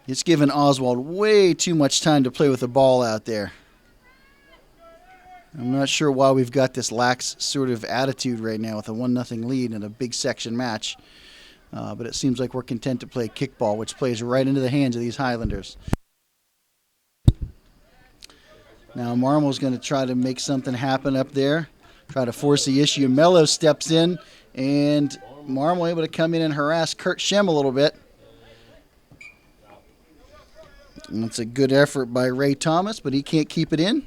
It's given Oswald way too much time to play with the ball out there. I'm not sure why we've got this lax sort of attitude right now with a 1-0 lead in a big section match. But it seems like we're content to play kickball, which plays right into the hands of these Highlanders. Now Marmol's going to try to make something happen up there, try to force the issue. Mello steps in, and Marmol able to come in and harass Kurt Shem a little bit. And that's a good effort by Ray Thomas, but he can't keep it in.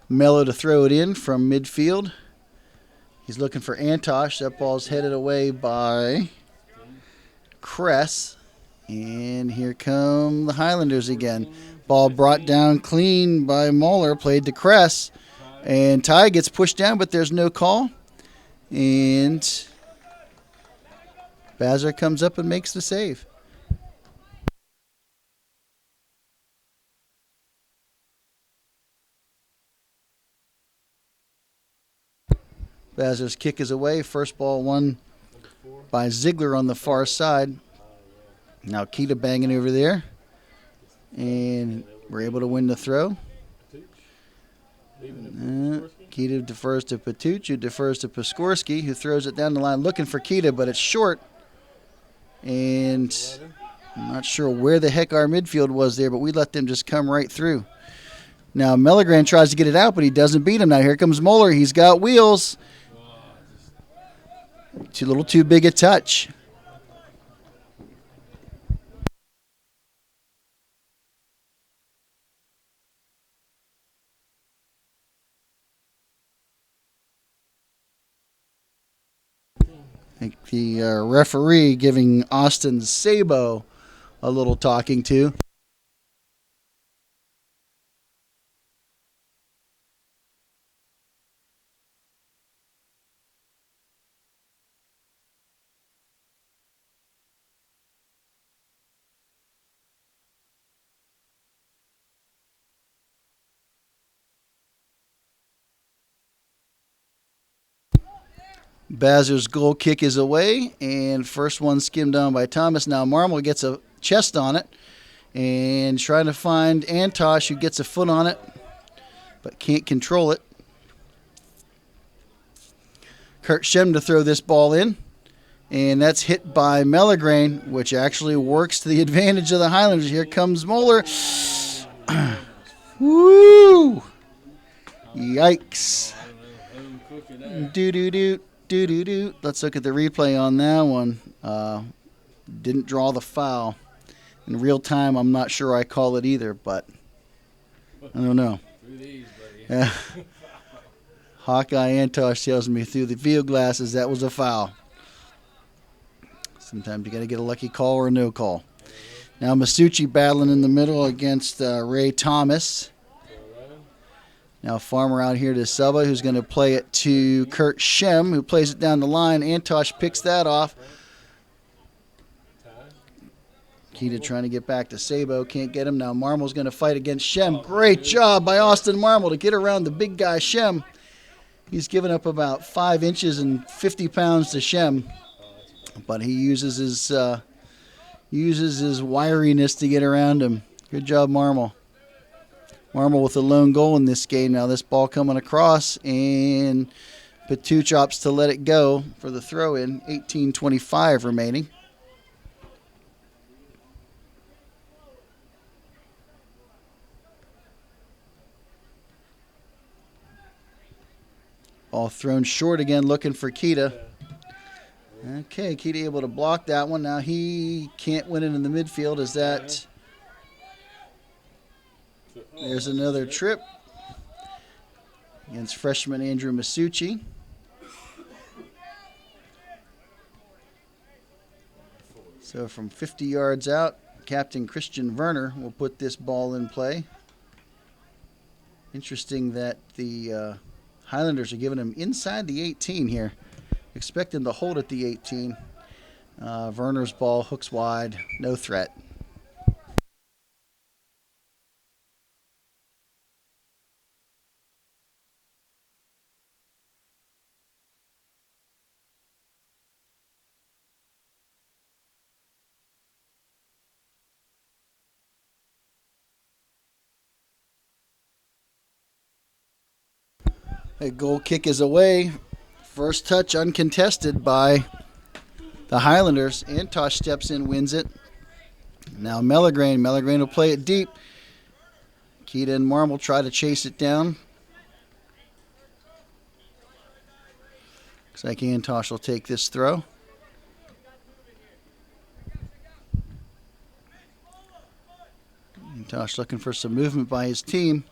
Mello to throw it in from midfield. He's looking for Antosh. That ball's headed away by Kress. And here come the Highlanders again. Ball brought down clean by Moeller, played to Kress. And Ty gets pushed down, but there's no call. And Bazzer comes up and makes the save. Bazzer's kick is away. First ball won by Ziegler on the far side. Now Keita banging over there. And we're able to win the throw. Keita defers to Patuch, who defers to Piskorski, who throws it down the line looking for Keita, but it's short. And I'm not sure where the heck our midfield was there, but we let them just come right through. Now Mellegren tries to get it out, but he doesn't beat him. Now here comes Moeller. He's got wheels. Too little too big a touch. I think the referee giving Austin Sabo a little talking to. Bazzer's goal kick is away, and first one skimmed on by Thomas. Now Marmol gets a chest on it, and trying to find Antosh, who gets a foot on it, but can't control it. Kurt Shem to throw this ball in, and that's hit by Mellegrain, which actually works to the advantage of the Highlanders. Here comes Moeller. Woo! Yikes. Do-do-do. Let's look at the replay on that one. Didn't draw the foul. In real time, I'm not sure I call it either, but I don't know. Hawkeye Antosh tells me through the field glasses that was a foul. Sometimes you got to get a lucky call or a no call. Now Masucci battling in the middle against Ray Thomas. Now Farmer out here to Selva, who's going to play it to Kurt Shem, who plays it down the line. Antosh picks that off. Keita trying to get back to Sabo. Can't get him. Now Marmel's going to fight against Shem. Great job by Austin Marmel to get around the big guy Shem. He's given up about 5 inches and 50 pounds to Shem. But he uses his wiriness to get around him. Good job, Marmel. Marmel with a lone goal in this game. Now this ball coming across, and Patuch opts to let it go for the throw-in. 18:25 remaining. Ball thrown short again, looking for Keita. Okay, Keita able to block that one. Now he can't win it in the midfield. Is that... There's another trip against freshman Andrew Masucci. So from 50 yards out, Captain Christian Werner will put this ball in play. Interesting that the Highlanders are giving him inside the 18 here. Expect him to hold at the 18. Werner's ball hooks wide, no threat. A goal kick is away. First touch uncontested by the Highlanders. Antosh steps in, wins it. Now Mellegrain. Mellegrain will play it deep. Keita and Marmel try to chase it down. Looks like Antosh will take this throw. Antosh looking for some movement by his team.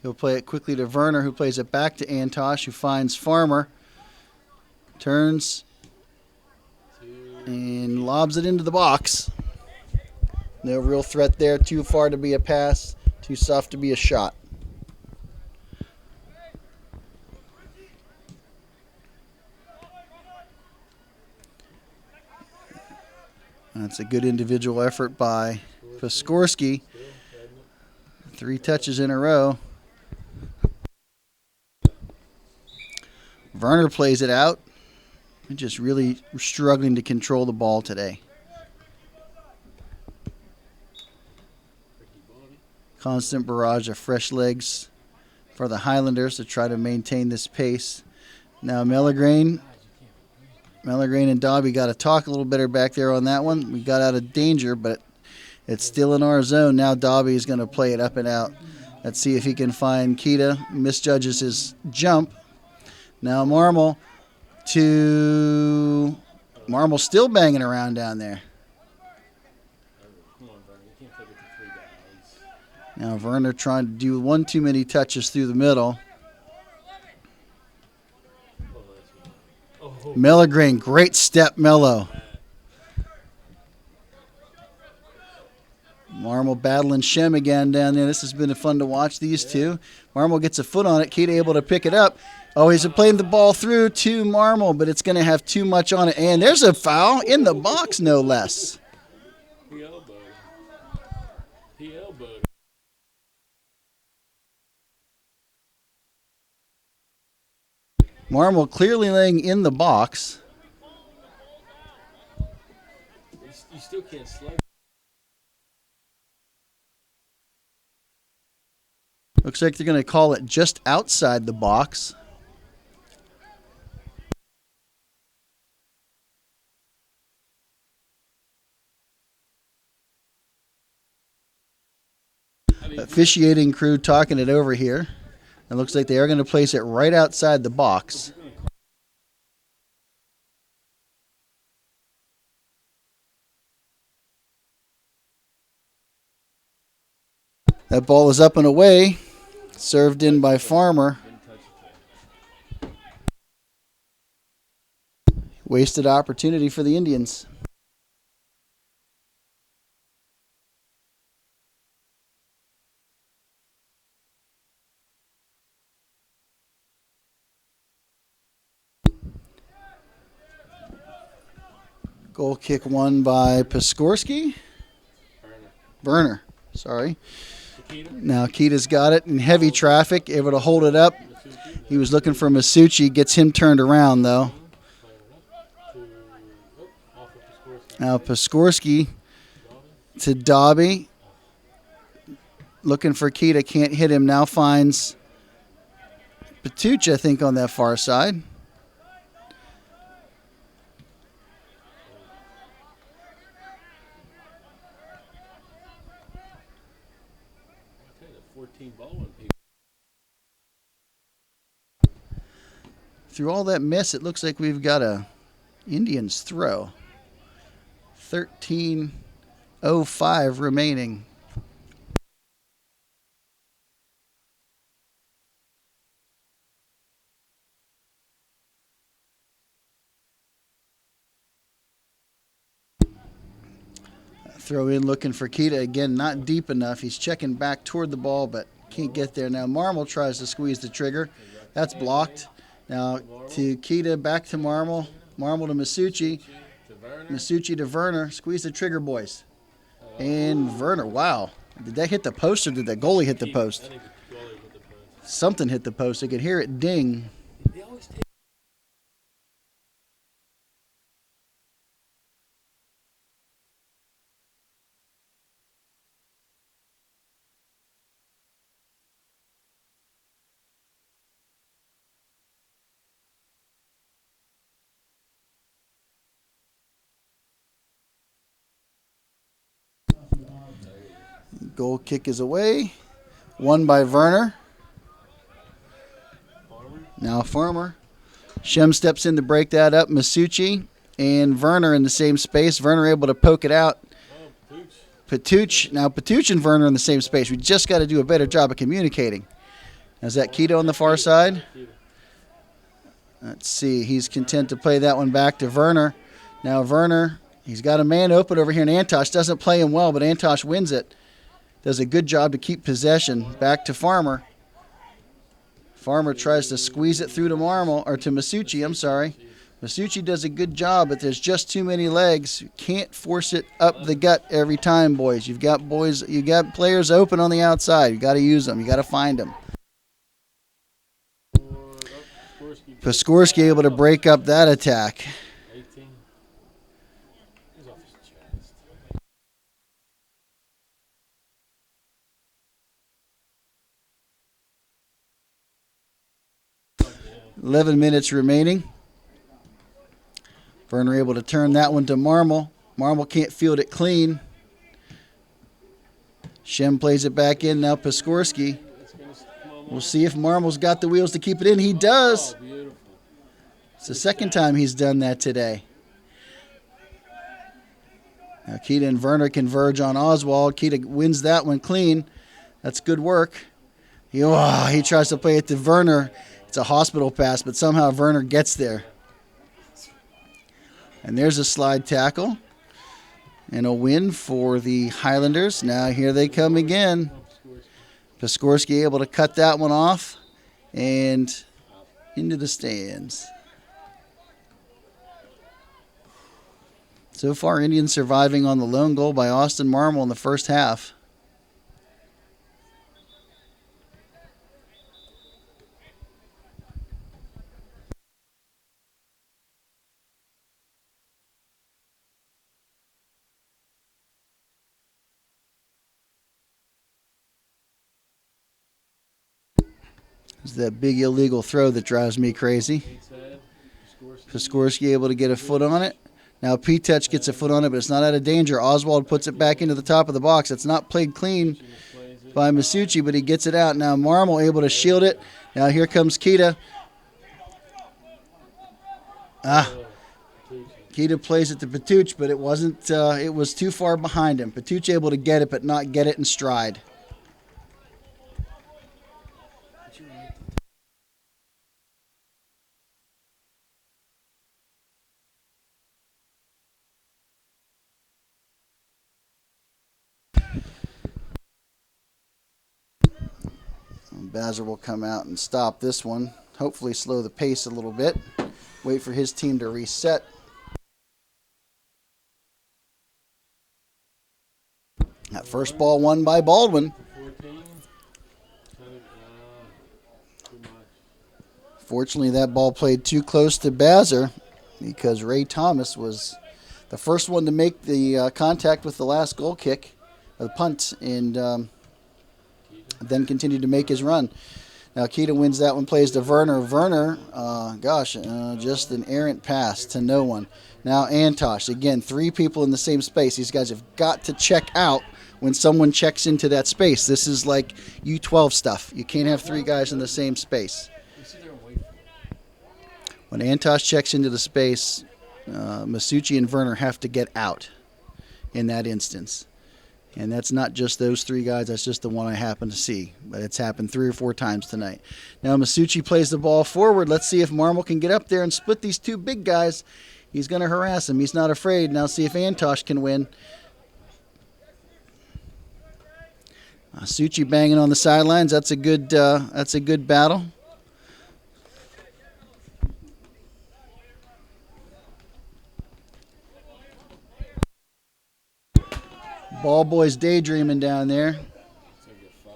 He'll play it quickly to Werner, who plays it back to Antosh, who finds Farmer. Turns and lobs it into the box. No real threat there. Too far to be a pass. Too soft to be a shot. That's a good individual effort by Piskorski. 3 touches in a row. Werner plays it out. Just really struggling to control the ball today. Constant barrage of fresh legs for the Highlanders to try to maintain this pace. Now Mellegrain and Dobby got to talk a little better back there on that one. We got out of danger, but it's still in our zone. Now Dobby is going to play it up and out. Let's see if he can find Kita. Misjudges his jump. Now Marmol still banging around down there. Now Werner trying to do one too many touches through the middle. Mellegrain, great step, Mello. Marmol battling Shem again down there. This has been fun to watch, these two. Marmol gets a foot on it. Kita able to pick it up. Oh, he's playing the ball through to Marmol, but it's going to have too much on it. And there's a foul in the box, no less. He elbowed. He elbowed. Marmol clearly laying in the box. You still can't slug. Looks like they're going to call it just outside the box. Officiating crew talking it over here. It looks like they are going to place it right outside the box. That ball is up and away. Served in by Farmer. Wasted opportunity for the Indians. Goal kick won by Piskorski. Werner, sorry. Now Kita's got it in heavy traffic, able to hold it up. He was looking for Masucci, gets him turned around though. Now Piskorski to Dobby. Looking for Kita, can't hit him. Now finds Patuch, I think, on that far side. Baldwin people. Through all that mess, it looks like we've got a Indians throw. 13:05 remaining. Throw in looking for Kita again, not deep enough. He's checking back toward the ball, but can't get there. Now Marmol tries to squeeze the trigger. That's blocked. Now to Kita, back to Marmol. Marmol to Masucci. Masucci to Werner. Squeeze the trigger, boys. And Werner, wow. Did that hit the post or did that goalie hit the post? Something hit the post. I could hear it ding. Goal kick is away. Won by Werner. Now Farmer. Shem steps in to break that up. Masucci and Werner in the same space. Werner able to poke it out. Patuch. Now, Patuch and Werner in the same space. We just got to do a better job of communicating. Is that Keto on the far side? Let's see. He's content to play that one back to Werner. Now, Werner, he's got a man open over here, and Antosh doesn't play him well, but Antosh wins it. Does a good job to keep possession. Back to Farmer. Farmer tries to squeeze it through to Masucci, I'm sorry. Masucci does a good job, but there's just too many legs. You can't force it up the gut every time, boys. You got players open on the outside. You got to use them. You got to find them. Piskorski able to break up that attack. 18. He's off his chest. 11 minutes remaining. Werner able to turn that one to Marmol. Marmol can't field it clean. Shem plays it back in now. Piskorski. We'll see if Marmol's got the wheels to keep it in. He does. It's the second time he's done that today. Now Keita and Werner converge on Oswald. Keita wins that one clean. That's good work. He tries to play it to Werner. It's a hospital pass, but somehow Werner gets there. And there's a slide tackle. And a win for the Highlanders. Now here they come again. Piskorski able to cut that one off and into the stands. So far, Indians surviving on the lone goal by Austin Marmol in the first half. It's that big illegal throw that drives me crazy. Piskorski able to get a foot on it. Now P-Touch gets a foot on it, but it's not out of danger. Oswald puts it back into the top of the box. It's not played clean by Masucci, but he gets it out. Now Marmol able to shield it. Now here comes Keita. Keita plays it to Patuch, but it wasn't. It was too far behind him. Patuch able to get it, but not get it in stride. Bazzer will come out and stop this one. Hopefully slow the pace a little bit. Wait for his team to reset. That first ball won by Baldwin. 14. Fortunately, that ball played too close to Bazzer because Ray Thomas was the first one to make the contact with the last goal kick, or the punt, and then continued to make his run. Now Keita wins that one, plays to Werner. Werner, just an errant pass to no one. Now Antosh, again, three people in the same space. These guys have got to check out when someone checks into that space. This is like U12 stuff. You can't have three guys in the same space. When Antosh checks into the space, Masucci and Werner have to get out in that instance. And that's not just those three guys. That's just the one I happen to see. But it's happened 3 or 4 times tonight. Now Masucci plays the ball forward. Let's see if Marmol can get up there and split these two big guys. He's going to harass him. He's not afraid. Now see if Antosh can win. Masucci banging on the sidelines. That's a good battle. Ball boys daydreaming down there. I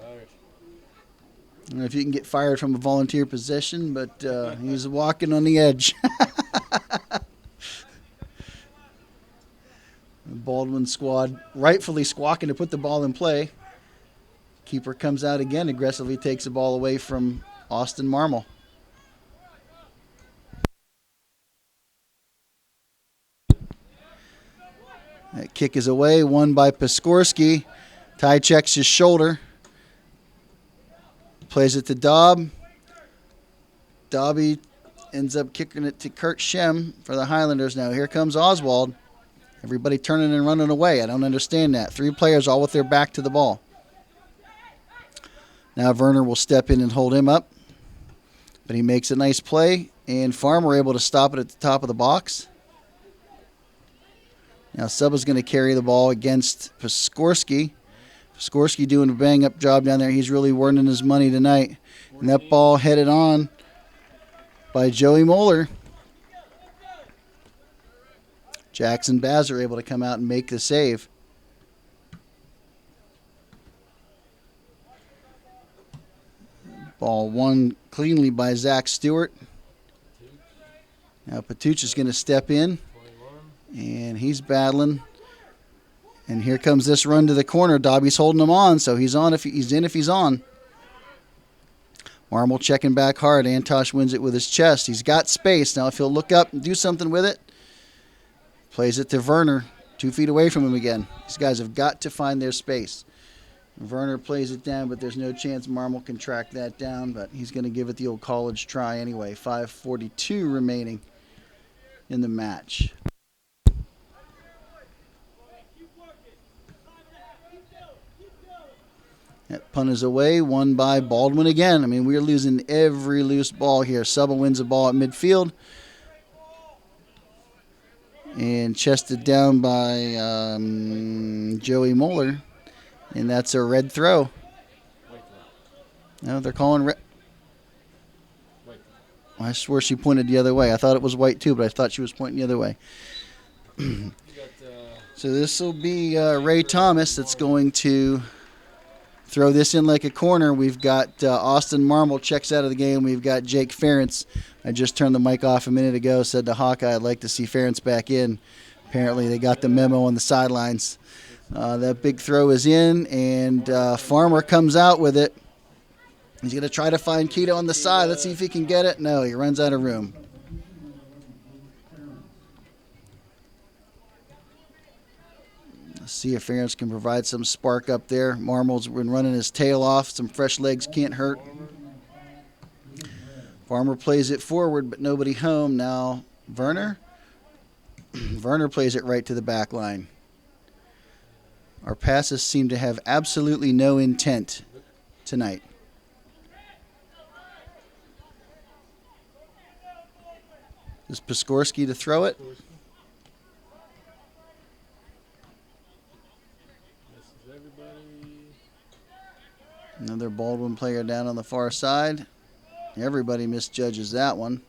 don't know if you can get fired from a volunteer position, but he's walking on the edge. The Baldwin squad rightfully squawking to put the ball in play. Keeper comes out again, aggressively takes the ball away from Austin Marmol. That kick is away, won by Piskorski. Ty checks his shoulder. Plays it to Dobb. Dobby ends up kicking it to Kurt Shem for the Highlanders. Now here comes Oswald. Everybody turning and running away. I don't understand that. 3 players all with their back to the ball. Now Werner will step in and hold him up. But he makes a nice play, and Farmer able to stop it at the top of the box. Now Suba's going to carry the ball against Piskorski. Piskorski doing a bang-up job down there. He's really earning his money tonight. And that ball headed on by Joey Moeller. Jackson Bazzer able to come out and make the save. Ball won cleanly by Zach Stewart. Now Patuch is going to step in, and he's battling. And here comes this run to the corner. Dobby's holding him on, so he's on if he's in if he's on. Marmol checking back hard. Antosh wins it with his chest. He's got space. Now if he'll look up and do something with it, plays it to Werner, 2 feet away from him again. These guys have got to find their space. Werner plays it down, but there's no chance Marmol can track that down, but he's going to give it the old college try anyway. 5:42 remaining in the match. That punt is away, won by Baldwin again. I mean, we're losing every loose ball here. Suba wins the ball at midfield. And chested down by Joey Moeller. And that's a red throw. No, they're calling red. I swear she pointed the other way. I thought it was white too, but I thought she was pointing the other way. So this will be Ray Thomas that's going to throw this in like a corner. We've got Austin Marmol checks out of the game. We've got Jake Ferentz. I just turned the mic off a minute ago, said to Hawkeye I'd like to see Ferentz back in. Apparently they got the memo on the sidelines. That big throw is in, and Farmer comes out with it. He's going to try to find Keto on the side. Let's see if he can get it. No, he runs out of room. Let's see if Ferentz can provide some spark up there. Marmol's been running his tail off. Some fresh legs can't hurt. Farmer plays it forward, but nobody home. Now Werner. Werner plays it right to the back line. Our passes seem to have absolutely no intent tonight. Is Piskorski to throw it? Another Baldwin player down on the far side. Everybody misjudges that one.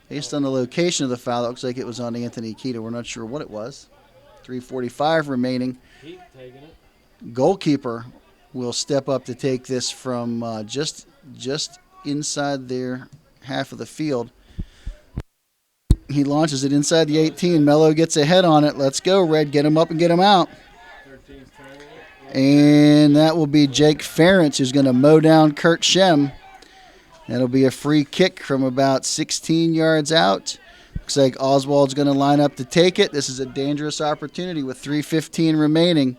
Based on the location of the foul, it looks like it was on Anthony Keita. We're not sure what it was. 3:45 remaining. Goalkeeper will step up to take this from just inside their half of the field. He launches it inside the 18. Mello gets a head on it. Let's go, Red. Get him up and get him out. And that will be Jake Ferentz, who's going to mow down Kurt Shem. That'll be a free kick from about 16 yards out. Looks like Oswald's going to line up to take it. This is a dangerous opportunity with 3:15 remaining.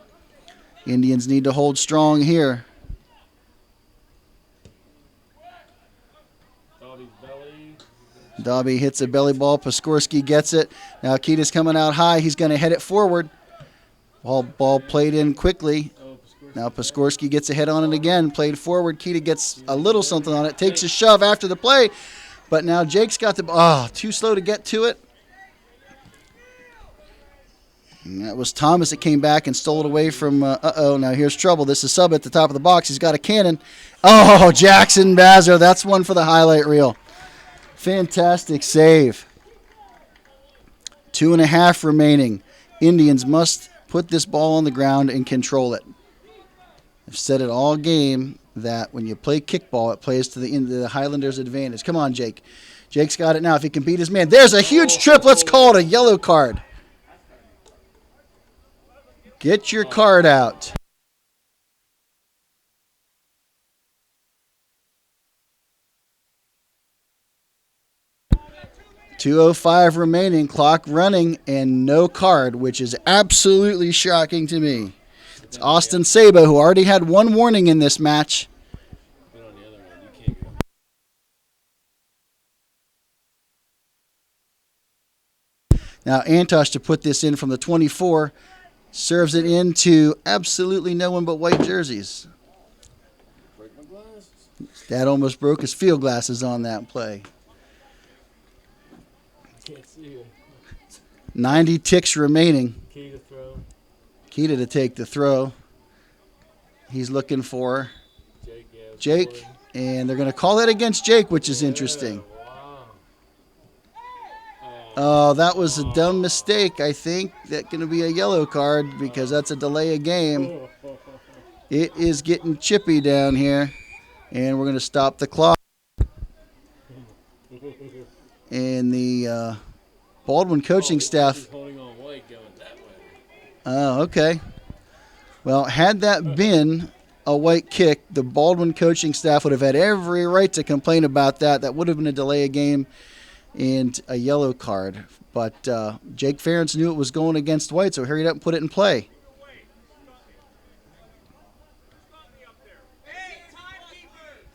Indians need to hold strong here. Dobby hits a belly ball. Piskorski gets it. Now Keita's coming out high. He's going to head it forward. Ball played in quickly. Now Piskorski gets a head on it again. Played forward. Keita gets a little something on it. Takes a shove after the play. But now Jake's got the ball. Too slow to get to it. And that was Thomas that came back and stole it away from, now here's trouble. This is Sub at the top of the box. He's got a cannon. Oh, Jackson Bazzer. That's one for the highlight reel. Fantastic save. 2.5 remaining. Indians must put this ball on the ground and control it. I've said it all game that when you play kickball, it plays to the Highlanders' advantage. Come on, Jake. Jake's got it now. If he can beat his man. There's a huge trip. Let's call it a yellow card. Get your card out. .205 remaining, clock running, and no card, which is absolutely shocking to me. It's Austin Sabo, who already had one warning in this match. Now Antosh to put this in from the 24. Serves it into absolutely no one but white jerseys. Break my glasses. Dad almost broke his field glasses on that play. Can't see it. 90 ticks remaining. Key to throw. Keita to take the throw. He's looking for Jake, yeah. Jake, Baldwin. and they're going to call that against Jake, which is interesting. Wow. Oh, that was a dumb mistake, I think. That's going to be a yellow card because that's a delay of game. It is getting chippy down here, and we're going to stop the clock. And the Baldwin coaching staff. Holding on white going that way. Oh, okay. Well, had that been a white kick, the Baldwin coaching staff would have had every right to complain about that. That would have been a delay of game and a yellow card. But Jake Ferentz knew it was going against white, so hurried up and put it in play.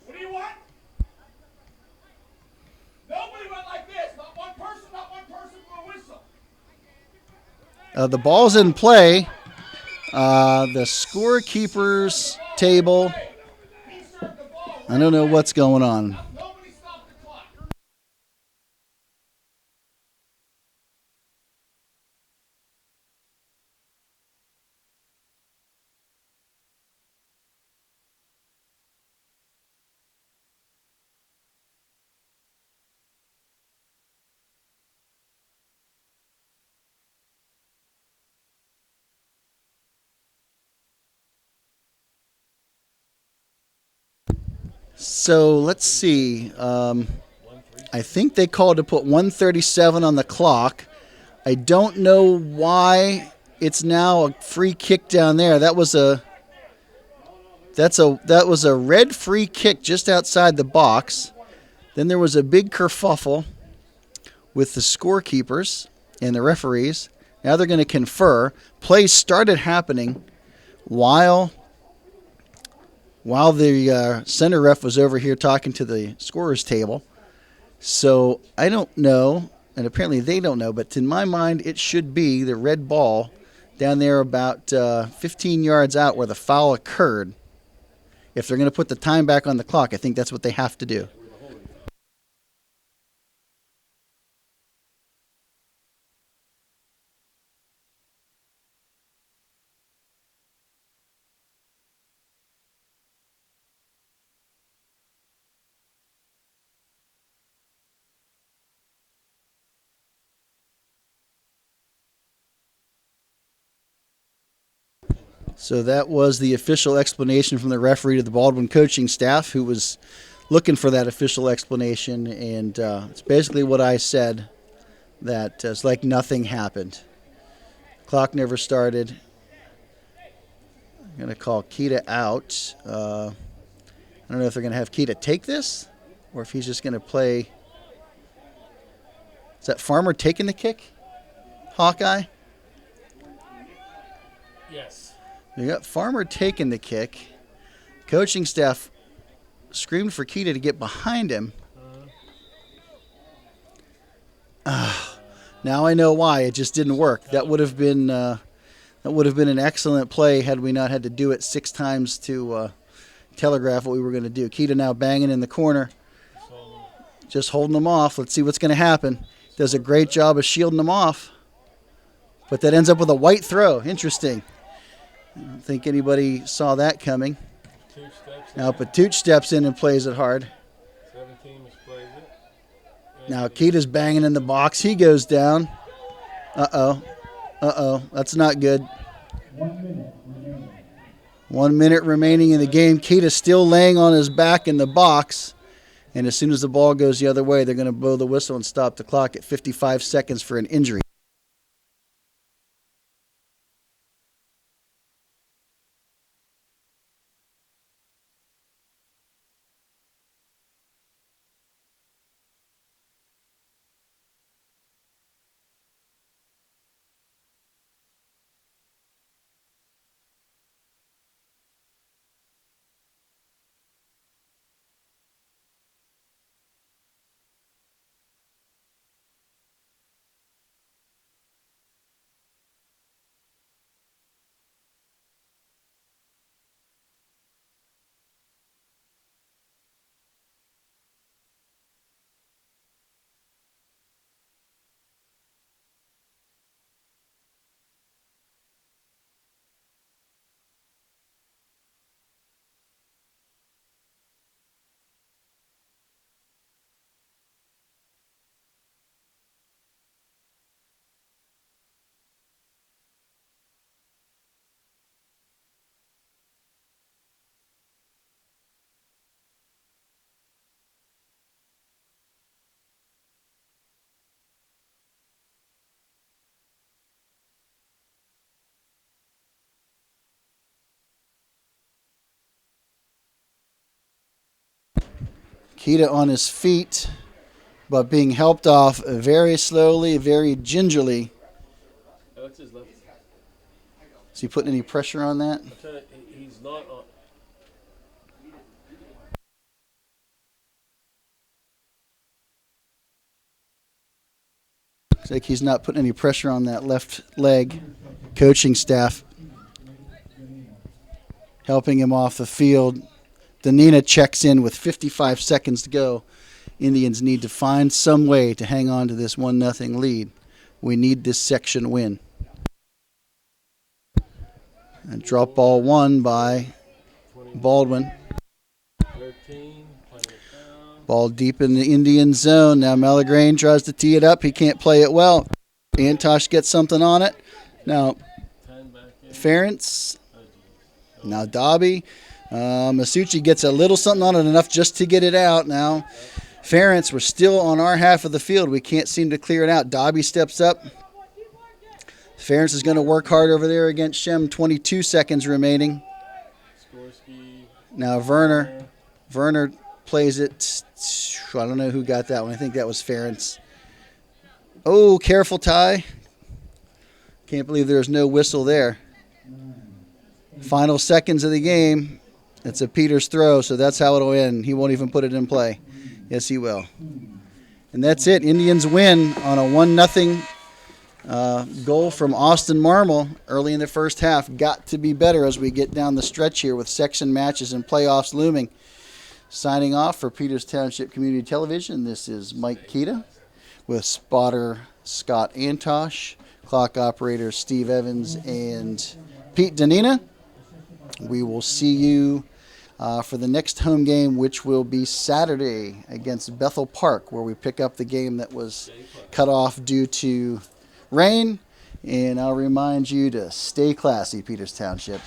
What do you want? Nobody went like this. Not one person for a whistle. The ball's in play. The scorekeeper's table. I don't know what's going on. Nobody stopped the clock. So let's see. I think they called to put 1:37 on the clock. I don't know why it's now a free kick down there. That was a red free kick just outside the box. Then there was a big kerfuffle with the scorekeepers and the referees. Now they're going to confer. Plays started happening while the center ref was over here talking to the scorer's table. So I don't know, and apparently they don't know, but in my mind it should be the red ball down there about 15 yards out where the foul occurred. If they're going to put the time back on the clock, I think that's what they have to do. So that was the official explanation from the referee to the Baldwin coaching staff, who was looking for that official explanation. And it's basically what I said, that it's like nothing happened. Clock never started. I'm going to call Keita out. I don't know if they're going to have Keita take this or if he's just going to play. Is that Farmer taking the kick? Hawkeye? Yes. You got Farmer taking the kick. Coaching staff screamed for Keita to get behind him. Now I know why. It just didn't work. That would have been an excellent play had we not had to do it 6 times to telegraph what we were going to do. Keita now banging in the corner, just holding them off. Let's see what's going to happen. Does a great job of shielding them off, but that ends up with a white throw. Interesting. I don't think anybody saw that coming. Now Patuch steps in and plays it hard. 17 misplays it. Now Keita's banging in the box. He goes down. Uh-oh. That's not good. 1 minute remaining in the game. Keita's still laying on his back in the box. And as soon as the ball goes the other way, they're going to blow the whistle and stop the clock at 55 seconds for an injury. Kita on his feet, but being helped off very slowly, very gingerly. Oh, it's his left. Is he putting any pressure on that? I'm trying to, he's not on. Looks like he's not putting any pressure on that left leg. Coaching staff helping him off the field. Danina checks in with 55 seconds to go. Indians need to find some way to hang on to this 1-0 lead. We need this section win. And drop ball won by Baldwin. 13, playing it down. Ball deep in the Indian zone. Now Malagrane tries to tee it up. He can't play it well. Antosh gets something on it. Now 10 back in. Ferentz. Oh, geez. Now Dobby. Masucci gets a little something on it, enough just to get it out. Now Ferentz, we're still on our half of the field. We can't seem to clear it out. Dobby steps up. Ferentz is going to work hard over there against Shem. 22 seconds remaining. Skorsky. Now Werner plays it. I don't know who got that one. I think that was Ferentz. Oh, careful tie. Can't believe there's no whistle there. Final seconds of the game. It's a Peters throw, so that's how it'll end. He won't even put it in play. Yes, he will. And that's it. Indians win on a 1-0 goal from Austin Marmol early in the first half. Got to be better as we get down the stretch here with section matches and playoffs looming. Signing off for Peters Township Community Television, this is Mike Kita with spotter Scott Antosh, clock operator Steve Evans, and Pete Danina. We will see you for the next home game, which will be Saturday against Bethel Park, where we pick up the game that was cut off due to rain. And I'll remind you to stay classy, Peters Township.